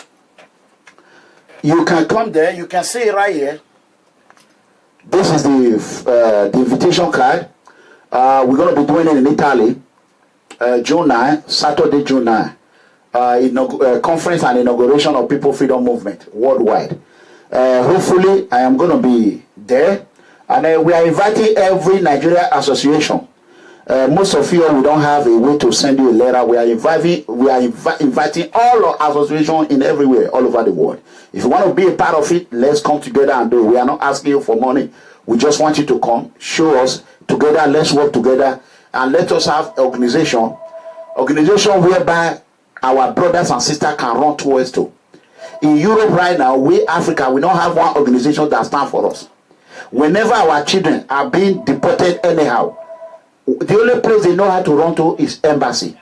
you can come there. You can see it right here. This is the invitation card. We're going to be doing it in Italy, June 9, Saturday, June 9. Conference and inauguration of People Freedom Movement worldwide. Hopefully, I am going to be there. And we are inviting every Nigeria association. Most of you, we don't have a way to send you a letter. We are inviting all our associations in everywhere, all over the world. If you want to be a part of it, let's come together and do it. We are not asking you for money. We just want you to come, show us together, let's work together, and let us have organization whereby our brothers and sisters can run towards to. In Europe right now, we Africa, we don't have one organization that stands for us. Whenever our children are being deported anyhow, the only place they know how to run to is embassy.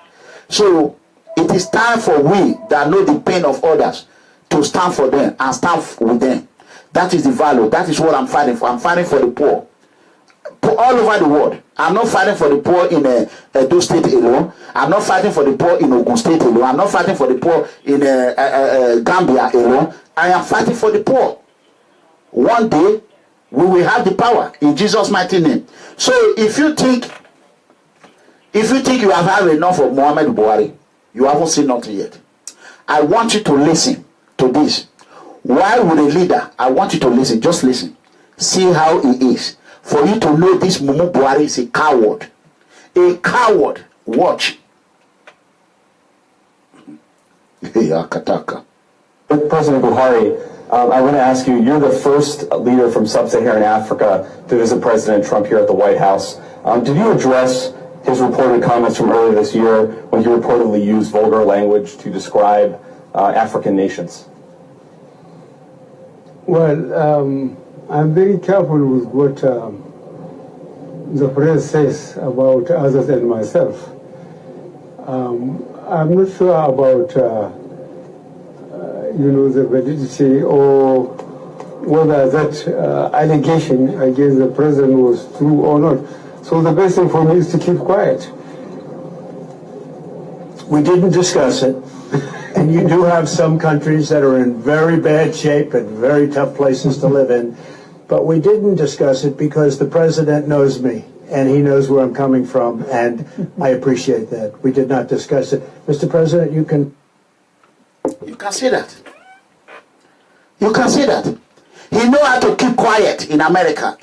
So it is time for we that know the pain of others to stand for them and stand with them. That is the value. That is what I'm fighting for. I'm fighting for the poor all over the world. I'm not fighting for the poor in Edo State alone. I'm not fighting for the poor in Ogun State alone. I'm not fighting for the poor in Gambia alone. I am fighting for the poor. One day, we will have the power in Jesus' mighty name. So if you think you have had enough of Muhammadu Buhari, you haven't seen nothing yet. I want you to listen to this. Why would a leader, I want you to listen, just listen. See how he is. For you to know this Mumu Buhari is a coward. A coward. Watch. President Buhari, I want to ask you, you're the first leader from sub-Saharan Africa to visit President Trump here at the White House. Did you address his reported comments from earlier this year when he reportedly used vulgar language to describe African nations? Well, I'm very careful with what the press says about others than myself. I'm not sure about, the validity or whether that allegation against the president was true or not. So the best thing for me is to keep quiet. We didn't discuss it. And you do have some countries that are in very bad shape and very tough places to live in. But we didn't discuss it because the president knows me and he knows where I'm coming from, and I appreciate that. We did not discuss it. Mr. President, you can see that. You can see that. He know how to keep quiet in America.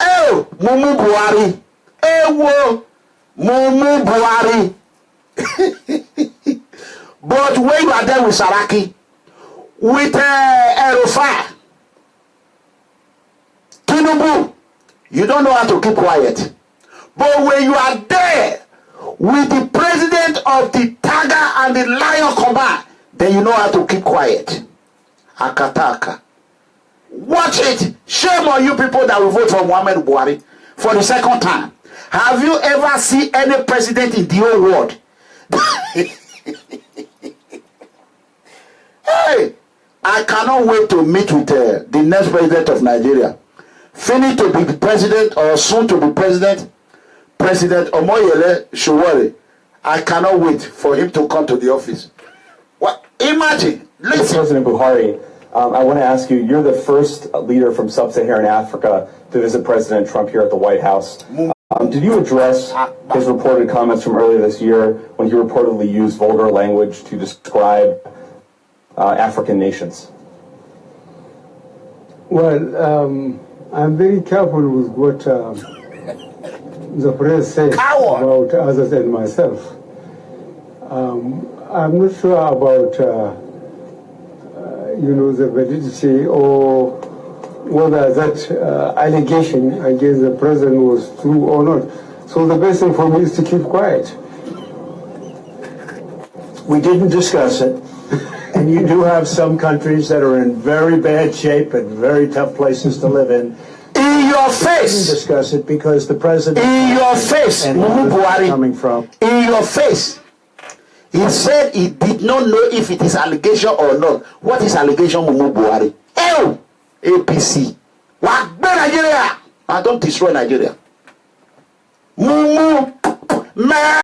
Oh, Mumu Buhari. Oh, Mumu Buhari. But when you are there with Saraki, with Erufai, Tinubu, you don't know how to keep quiet. But when you are there with the president of the Tiger and the Lion Command, then you know how to keep quiet. Akataka. Watch it. Shame on you people that will vote for Muhammadu Buhari for the second time. Have you ever seen any president in the whole world? Hey, I cannot wait to meet with the next president of Nigeria. Fini to be the president or soon to be president, President Omoyele Sowore. I cannot wait for him to come to the office. What? Imagine. Listen. President Buhari, I want to ask you, you're the first leader from sub-Saharan Africa to visit President Trump here at the White House. Did you address his reported comments from earlier this year when he reportedly used vulgar language to describe African nations? Well, I'm very careful with what the press says about others and myself. I'm not sure about, the validity or whether that allegation against the president was true or not. So the best thing for me is to keep quiet. We didn't discuss it. And you do have some countries that are in very bad shape and very tough places to live in. In your face! We didn't discuss it because the president... In your face, Mumu Buhari. Coming from. In your face. He said he did not know if it is allegation or not. What is allegation, Mumu Buhari? Oh! APC. What? Nigeria! I don't destroy Nigeria. Mumu! Man!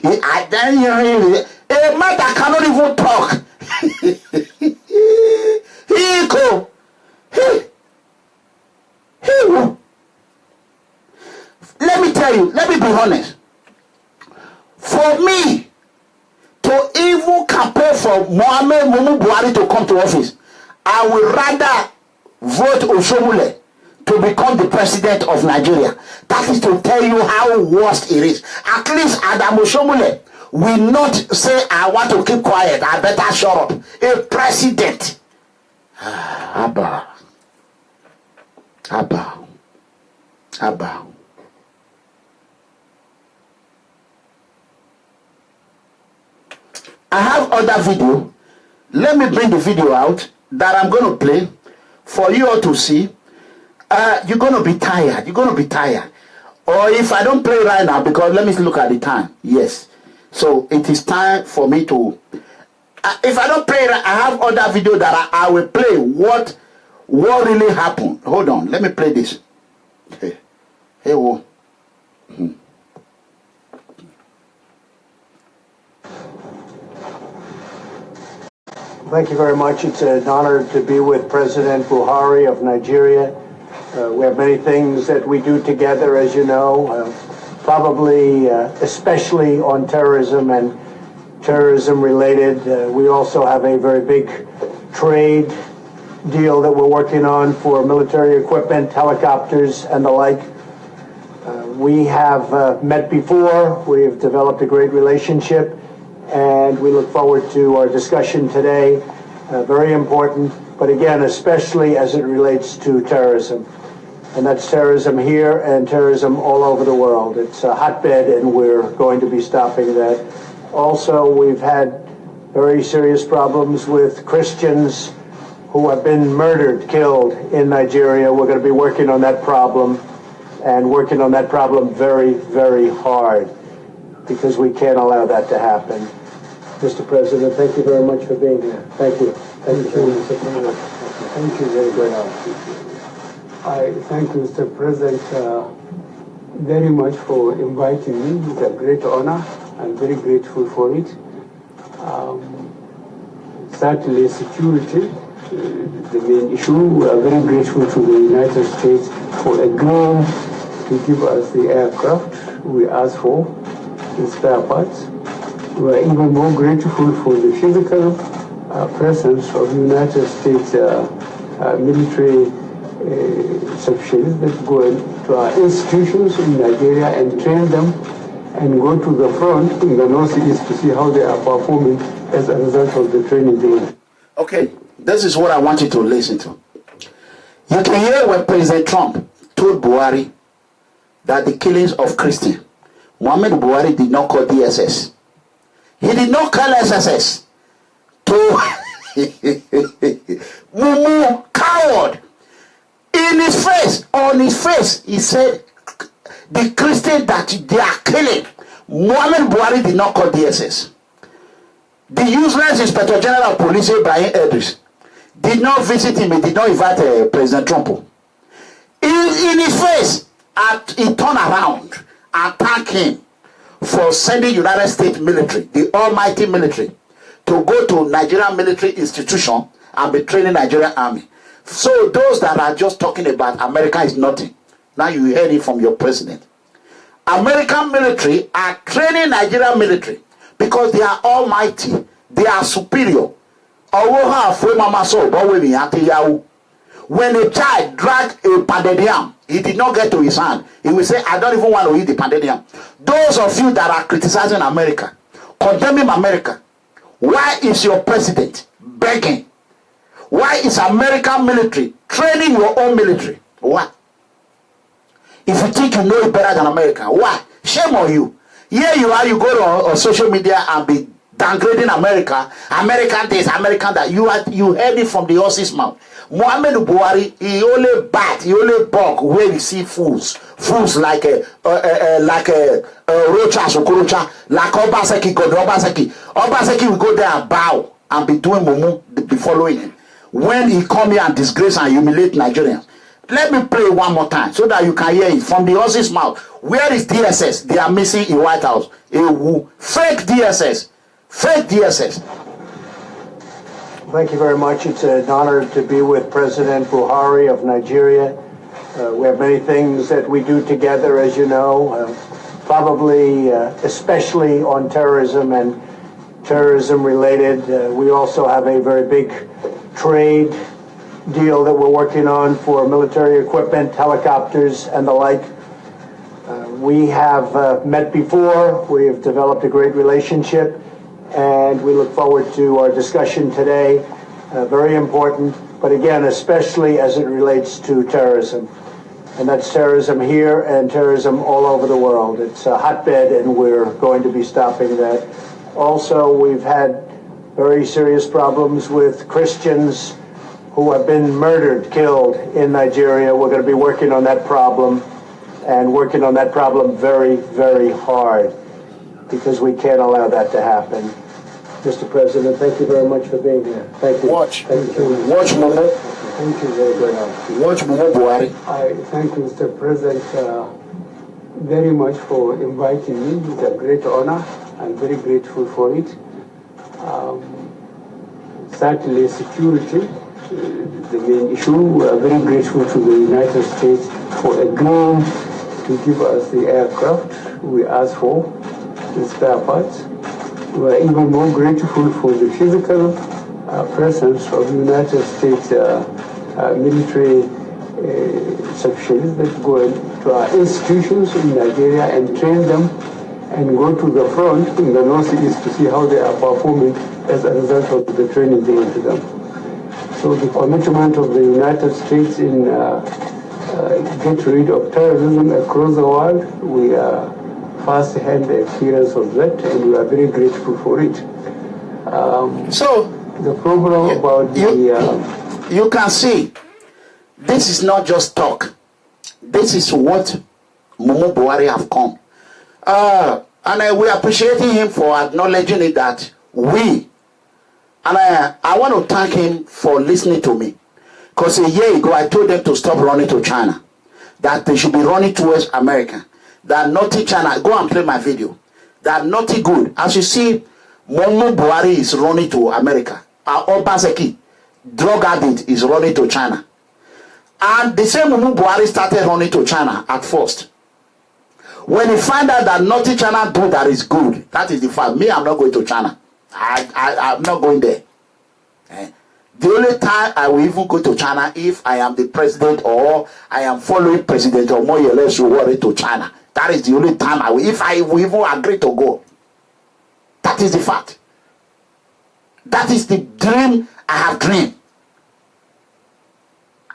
I don't hear a man that cannot even talk. He go. Let me tell you, let me be honest. For me to even campaign for Mumu Buhari to come to office, I would rather vote Oshomule to become the president of Nigeria. That is to tell you how worst it is. At least Adam Oshomule will not say, I want to keep quiet, I better shut up. A president. Abba. I have other video. Let me bring the video out that I'm going to play for you all to see. You're going to be tired. You're going to be tired. Or if I don't play right now, because let me look at the time. Yes. So it is time for me to... if I don't play right, I have other video that I will play what really happened. Hold on. Let me play this. Hey, whoa. Thank you very much. It's an honor to be with President Buhari of Nigeria. We have many things that we do together, as you know, probably especially on terrorism and terrorism-related. We also have a very big trade deal that we're working on for military equipment, helicopters, and the like. We have met before. We've developed a great relationship, and we look forward to our discussion today. Very important, but again, especially as it relates to terrorism. And that's terrorism here and terrorism all over the world. It's a hotbed, and we're going to be stopping that. Also, we've had very serious problems with Christians who have been murdered, killed in Nigeria. We're going to be working on that problem, and working on that problem very, very hard, because we can't allow that to happen. Mr. President, thank you very much for being here. Thank you. Thank you, Mr. President. Thank you very much. I thank Mr. President very much for inviting me. It's a great honor. I'm very grateful for it. Certainly security, the main issue. We are very grateful to the United States for agreeing to give us the aircraft we asked for, the spare parts. We are even more grateful for the physical presence of United States military specialists that go to our institutions in Nigeria and train them and go to the front in the northeast to see how they are performing as a result of the training given. Okay, this is what I want you to listen to. You can hear when President Trump told Buhari that the killings of Christians, Muhammadu Buhari did not call DSS. He did not call SSS to Mumu, coward. In his face, on his face, he said, the Christians that they are killing, Muhammadu Buhari did not call DSS. The useless Inspector General of Police, Ibrahim Idris, did not visit him. He did not invite President Trump. In his face, he turned around and thanked him for sending United States military, the almighty military, to go to Nigerian military institution and be training Nigerian army. So those that are just talking about America is nothing, Now you heard it from your president. American military are training Nigerian military because they are almighty. They are superior. When a child dragged a pounded yam, he did not get to his hand. He will say, I don't even want to eat the pounded yam. Those of you that are criticizing America, condemning America, why is your president begging? Why is American military training your own military? Why? If you think you know it better than America, why? Shame on you. Here you are, you go on social media and be downgrading America, American this, American that. You heard it from the horse's mouth. Muhammadu Buhari, he only bat, he only bug where you see fools like a Rocha, Sokurocha, like Obaseki, God Obaseki. Obaseki will go there and bow and be doing Mumu, be following him. When he come here and disgrace and humiliate Nigerians. Let me play one more time so that you can hear it from the horse's mouth. Where is DSS? They are missing in White House. Fake DSS. Fake DSS. Thank you very much. It's an honor to be with President Buhari of Nigeria. We have many things that we do together, as you know, probably especially on terrorism and terrorism related. We also have a very big trade deal that we're working on for military equipment, helicopters, and the like. We have met before. We have developed a great relationship, and we look forward to our discussion today. Very important, but again, especially as it relates to terrorism. And that's terrorism here and terrorism all over the world. It's a hotbed, and we're going to be stopping that. Also, we've had very serious problems with Christians who have been murdered, killed in Nigeria. We're going to be working on that problem, and working on that problem very, very hard, because we can't allow that to happen. Mr. President, thank you very much for being here. Thank you. Watch. Thank you. Watch Mumu. Thank you very much. Watch Mumu Buhari. I thank you, Mr. President, very much for inviting me. It's a great honor. I'm very grateful for it. Certainly, security, the main issue. We are very grateful to the United States for agreeing to give us the aircraft we asked for, the spare parts. We are even more grateful for the physical presence of the United States military specialists that go to our institutions in Nigeria and train them and go to the front in the northeast to see how they are performing as a result of the training given to them. So the commitment of the United States in get rid of terrorism across the world, we are first-hand experience of that, and we are very grateful for it. So the problem about you can see, this is not just talk. This is what Mumu Buhari have come. And we appreciating him for acknowledging it that we, and I want to thank him for listening to me. Because a year ago, I told them to stop running to China. That they should be running towards America. That naughty China, go and play my video. That naughty good. As you see, Mumu Buhari is running to America. Obaseki, drug addict, is running to China. And the same Mumu Buhari started running to China at first. When he find out that naughty China do that is good, that is the fact. Me, I'm not going to China. I'm not going there. The only time I will even go to China if I am the president or I am following President Omoyele Sowore to China. That is the only time I will, if I will even agree to go. That is the fact. That is the dream I have dreamed.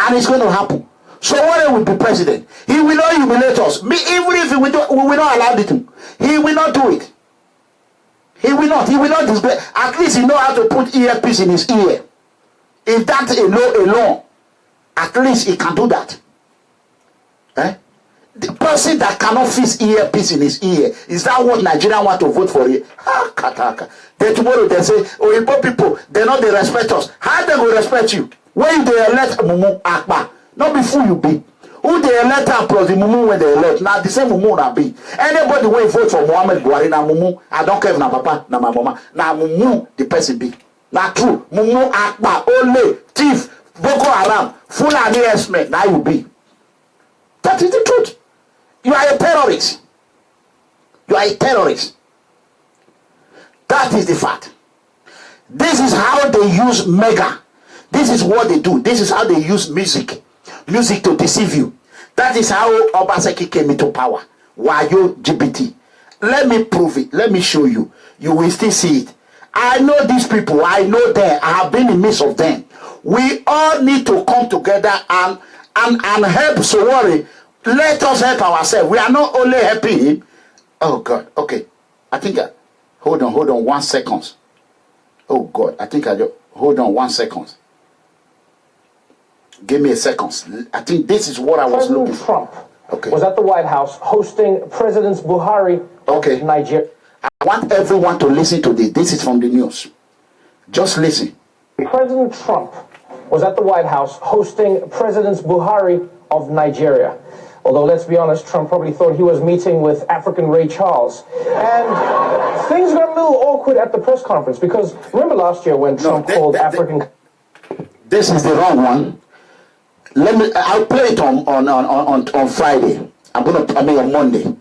And it's going to happen. So what will be president? He will not humiliate us. Even if we will not allow it to. He will not do it. He will not disgrace. At least he know how to put earpiece in his ear. If that's alone, at least he can do that. The person that cannot fix earpiece in his ear, is that what Nigerians want to vote for? Then tomorrow they say, oh, Igbo people, they know they respect us. How they will respect you? When they elect Mumu Akbar, not before you be. Who they elect and plus the Mumu when they elect. Now the same Mumu na be. Anybody when vote for Muhammad Buhari na Mumu, I don't care if na papa, na my mama, na Mumu the person be. Na true. Mumu Akbar, only thief, Boko Haram, Fulani S-men, now you be. That is the truth. You are a terrorist. You are a terrorist. That is the fact. This is how they use mega. This is what they do. This is how they use music. Music to deceive you. That is how Obaseki came into power. Wayo GBT. Let me prove it. Let me show you. You will still see it. I know these people. I know them. I have been in the midst of them. We all need to come together and help Sowore. Let us help ourselves. We are not only helping him. Oh God. Okay. I think hold on 1 second. Oh God. I think I just hold on 1 second. Give me a second. I think this is what I was looking for. Trump was at the White House hosting President Buhari of Nigeria. I want everyone to listen to this. This is from the news. Just listen. President Trump was at the White House hosting President Buhari of Nigeria. Although, let's be honest, Trump probably thought he was meeting with African Ray Charles. And things got a little awkward at the press conference because remember last year when Trump called African... This is the wrong one. I'll play it on Friday. On Monday.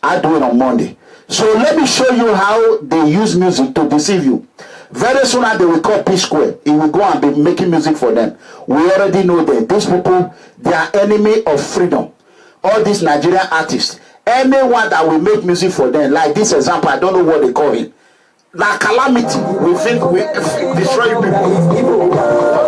I'll do it on Monday. So let me show you how they use music to deceive you. Very soon they will call P Square. He will go and be making music for them. We already know that these people, they are enemy of freedom. All these Nigerian artists, anyone that will make music for them, like this example, I don't know what they call him. La Calamity, we think we destroy people.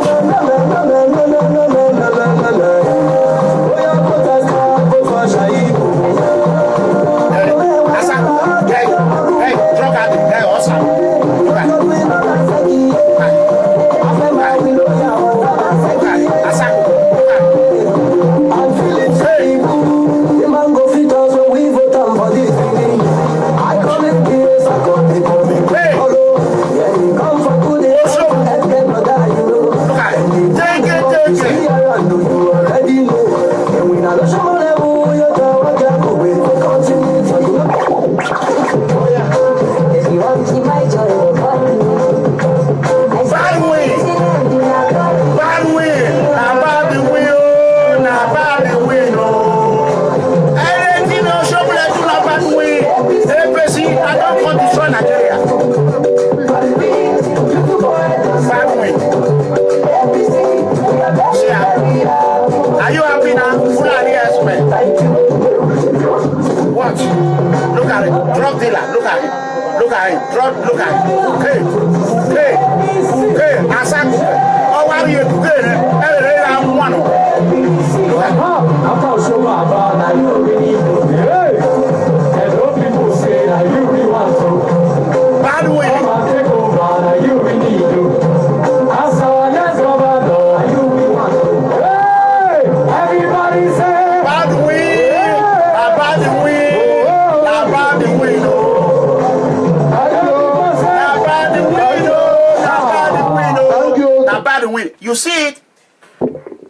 You see it?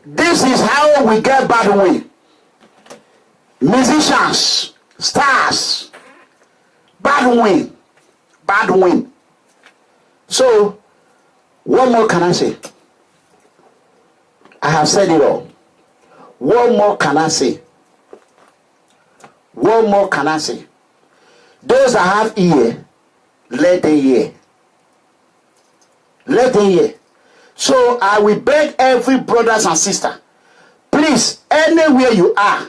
This is how we get bad win. Musicians, stars, bad win, bad win. So, what more can I say? I have said it all. What more can I say? What more can I say? Those that have ear, let them hear. Let them hear. So I will beg every brothers and sister, please, anywhere you are,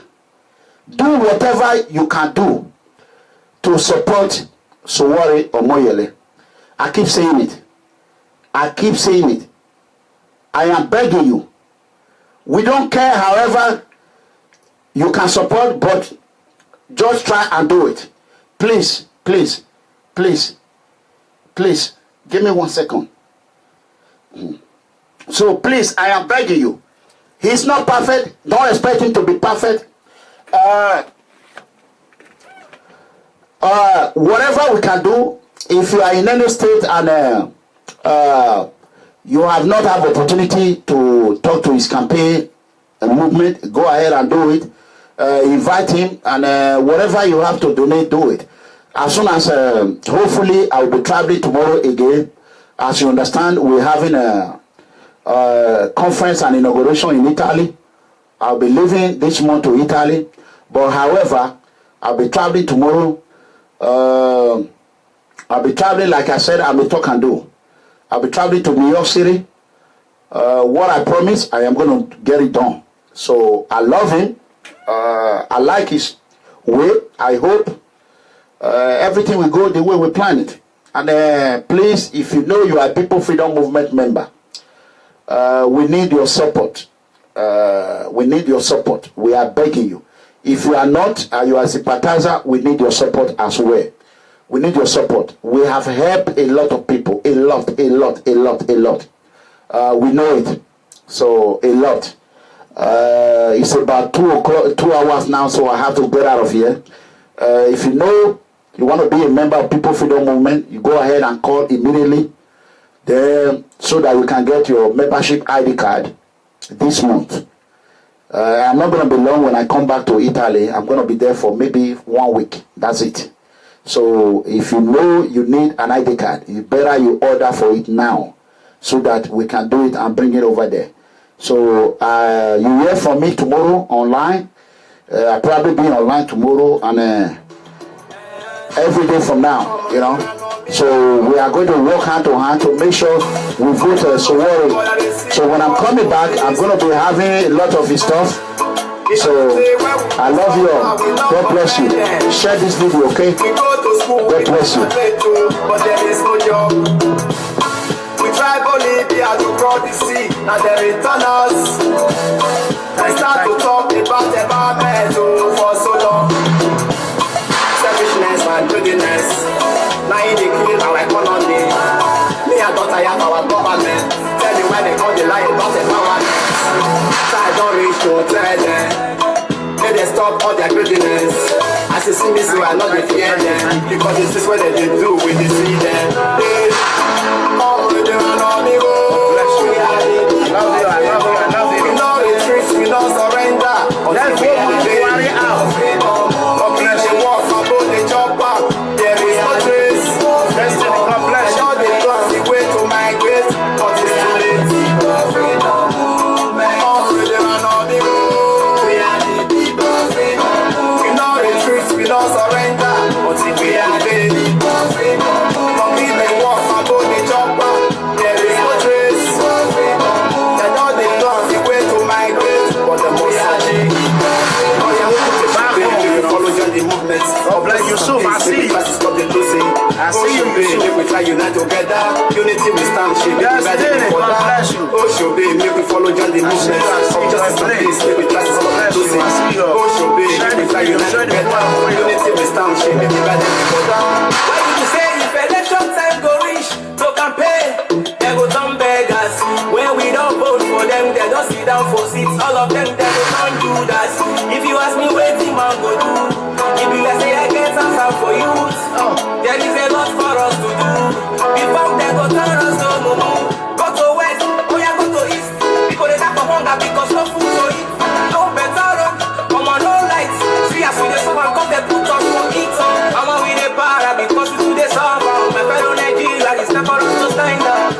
do whatever you can do to support Sowore Omoyele. I keep saying it. I keep saying it. I am begging you. We don't care however you can support, but just try and do it. Please, please, please, please, give me 1 second. So please, I am begging you. He's not perfect. Don't expect him to be perfect. Whatever we can do, if you are in any state and you have not had opportunity to talk to his campaign movement, go ahead and do it. Invite him, and whatever you have to donate, do it. As soon as, hopefully, I will be traveling tomorrow again. As you understand, we're having a conference and inauguration in Italy. I'll be leaving this month to Italy. But however, I'll be traveling tomorrow. I'll be traveling, like I said, I'll be talk and do. I'll be traveling to New York City. What I promised, I am going to get it done. So I love him. I like his way. I hope everything will go the way we plan it. And please, if you know you are a People Freedom Movement member, we need your support. We need your support. We are begging you. If you are not, you are a sympathizer, we need your support as well. We need your support. We have helped a lot of people. A lot. We know it. So, a lot. It's about 2 hours now, so I have to get out of here. If you know you want to be a member of People Freedom Movement, you go ahead and call immediately. Then, so that you can get your membership ID card this month. I'm not going to be long when I come back to Italy. I'm going to be there for maybe 1 week. That's it. So if you know you need an ID card, it's better you order for it now so that we can do it and bring it over there. So you hear from me tomorrow online. I'll probably be online tomorrow and every day from now, you know. So we are going to work hand to hand to make sure we vote Sowore. So when I'm coming back, I'm going to be having a lot of his stuff. So I love you all. God bless you. Share this video, okay? God bless you. We try Bolivia to cross the sea, now they return us. They start to talk about environment for so long. Selfishness and greediness. Now they kill our economy. Me and daughter have our government. Tell me why they call the lie about empowerment. So I don't reach to tell them. May they stop all their greediness. As you see me, so I know they fear them. Because this is what they do when they see them. They come with them and on me go. I love you. We know retreat, we don't surrender. Let's go Buhari out. Complete the war, for both the chopper. There is no trace. God bless you. They plan the way to migrate, but it's too late. Come with them and on me go. We know retreat, we don't surrender. But if we are dead, complete the war, for both the chopper. There is no trace. They know they plan the way to migrate, but the most are dead. Follow the movements. God bless you, so I see you. I see you. We try unite together. Unity we stand. Yes, God bless you. Oh, should be make we follow the movements. Justice and peace. We try to stop losing. Oh, should be make we try unite together. Unity we stand. Make we gather together. Why did you say if election time go reach to campaign? They go some beggars. When we don't vote for them, they don't sit down for seats. All of them, they don't do that. If you ask me what the man go do, if you say I get answer for you, there is a lot for us to do. Before they go turn us to Mumu, go to west, go to east. Because they have for hunger because no food to eat. No better run, come on, no lights. See as we dey suffer, come they put us for eat. I'm on with the para because we do the suffer. My fellow Nigerians, it's not for us to stand up.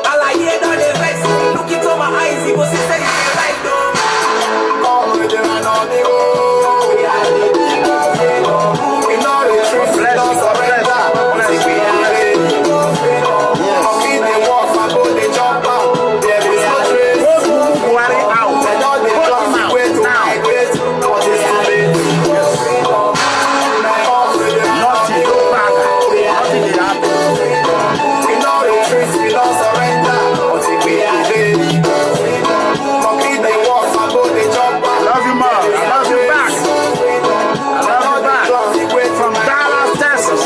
I like it on the face, look into my eyes, you will see say you feel like though. Come with them and on the road. We are the people, we know the truth, we don't surrender. We are the people, complete the war, for both the chopper. There is no trace. Buhari out. They know the plan, the way to migrate, but it's too late. Nothing, no back. Nothing did happen. We know the truth, we don't surrender. We are the complete the war, for both the chopper. I love you, man. I love you back. I love you back. From Dallas, Texas.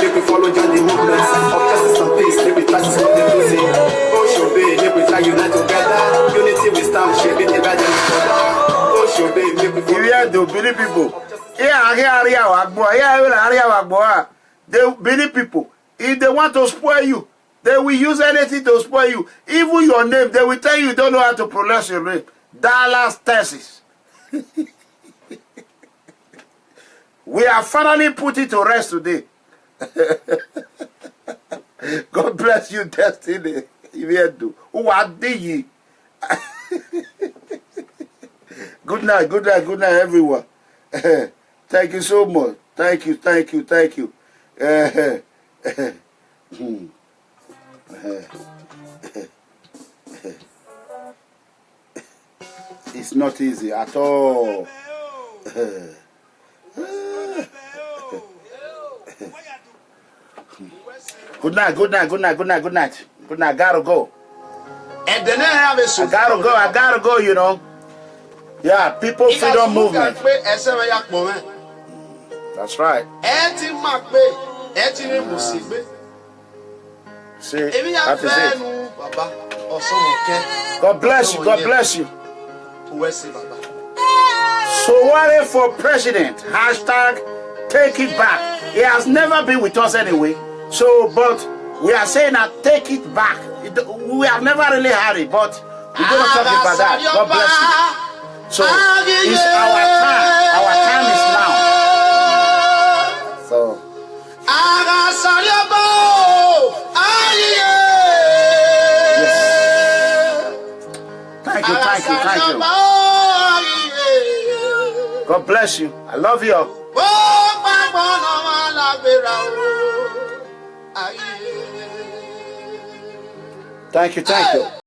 Make we follow the movements of justice and peace. Make we try to stop the losing. Oh, should be make we try unite together. Unity we stand, shape it together. Oh, should be make we follow. Here, the Benin people. The Benin people. If they want to spoil you, they will use anything to spoil you. Even your name, they will tell you don't know how to pronounce your name. Dallas, Texas. We are finally put it to rest today. God bless you, Destiny. Good night, everyone. Thank you so much. Thank you. It's not easy at all. Good night. Gotta go. And then I gotta go, you know. Yeah, people freedom movement. That's right. See, that is it. God bless you. So what for president? Hashtag take it back. He has never been with us anyway. So, but we are saying that take it back. We have never really had it, but we're going to talk about that. God bless you. So, it's our time. Our time is now. So, yes. Thank you. God bless you. I love you. Thank you.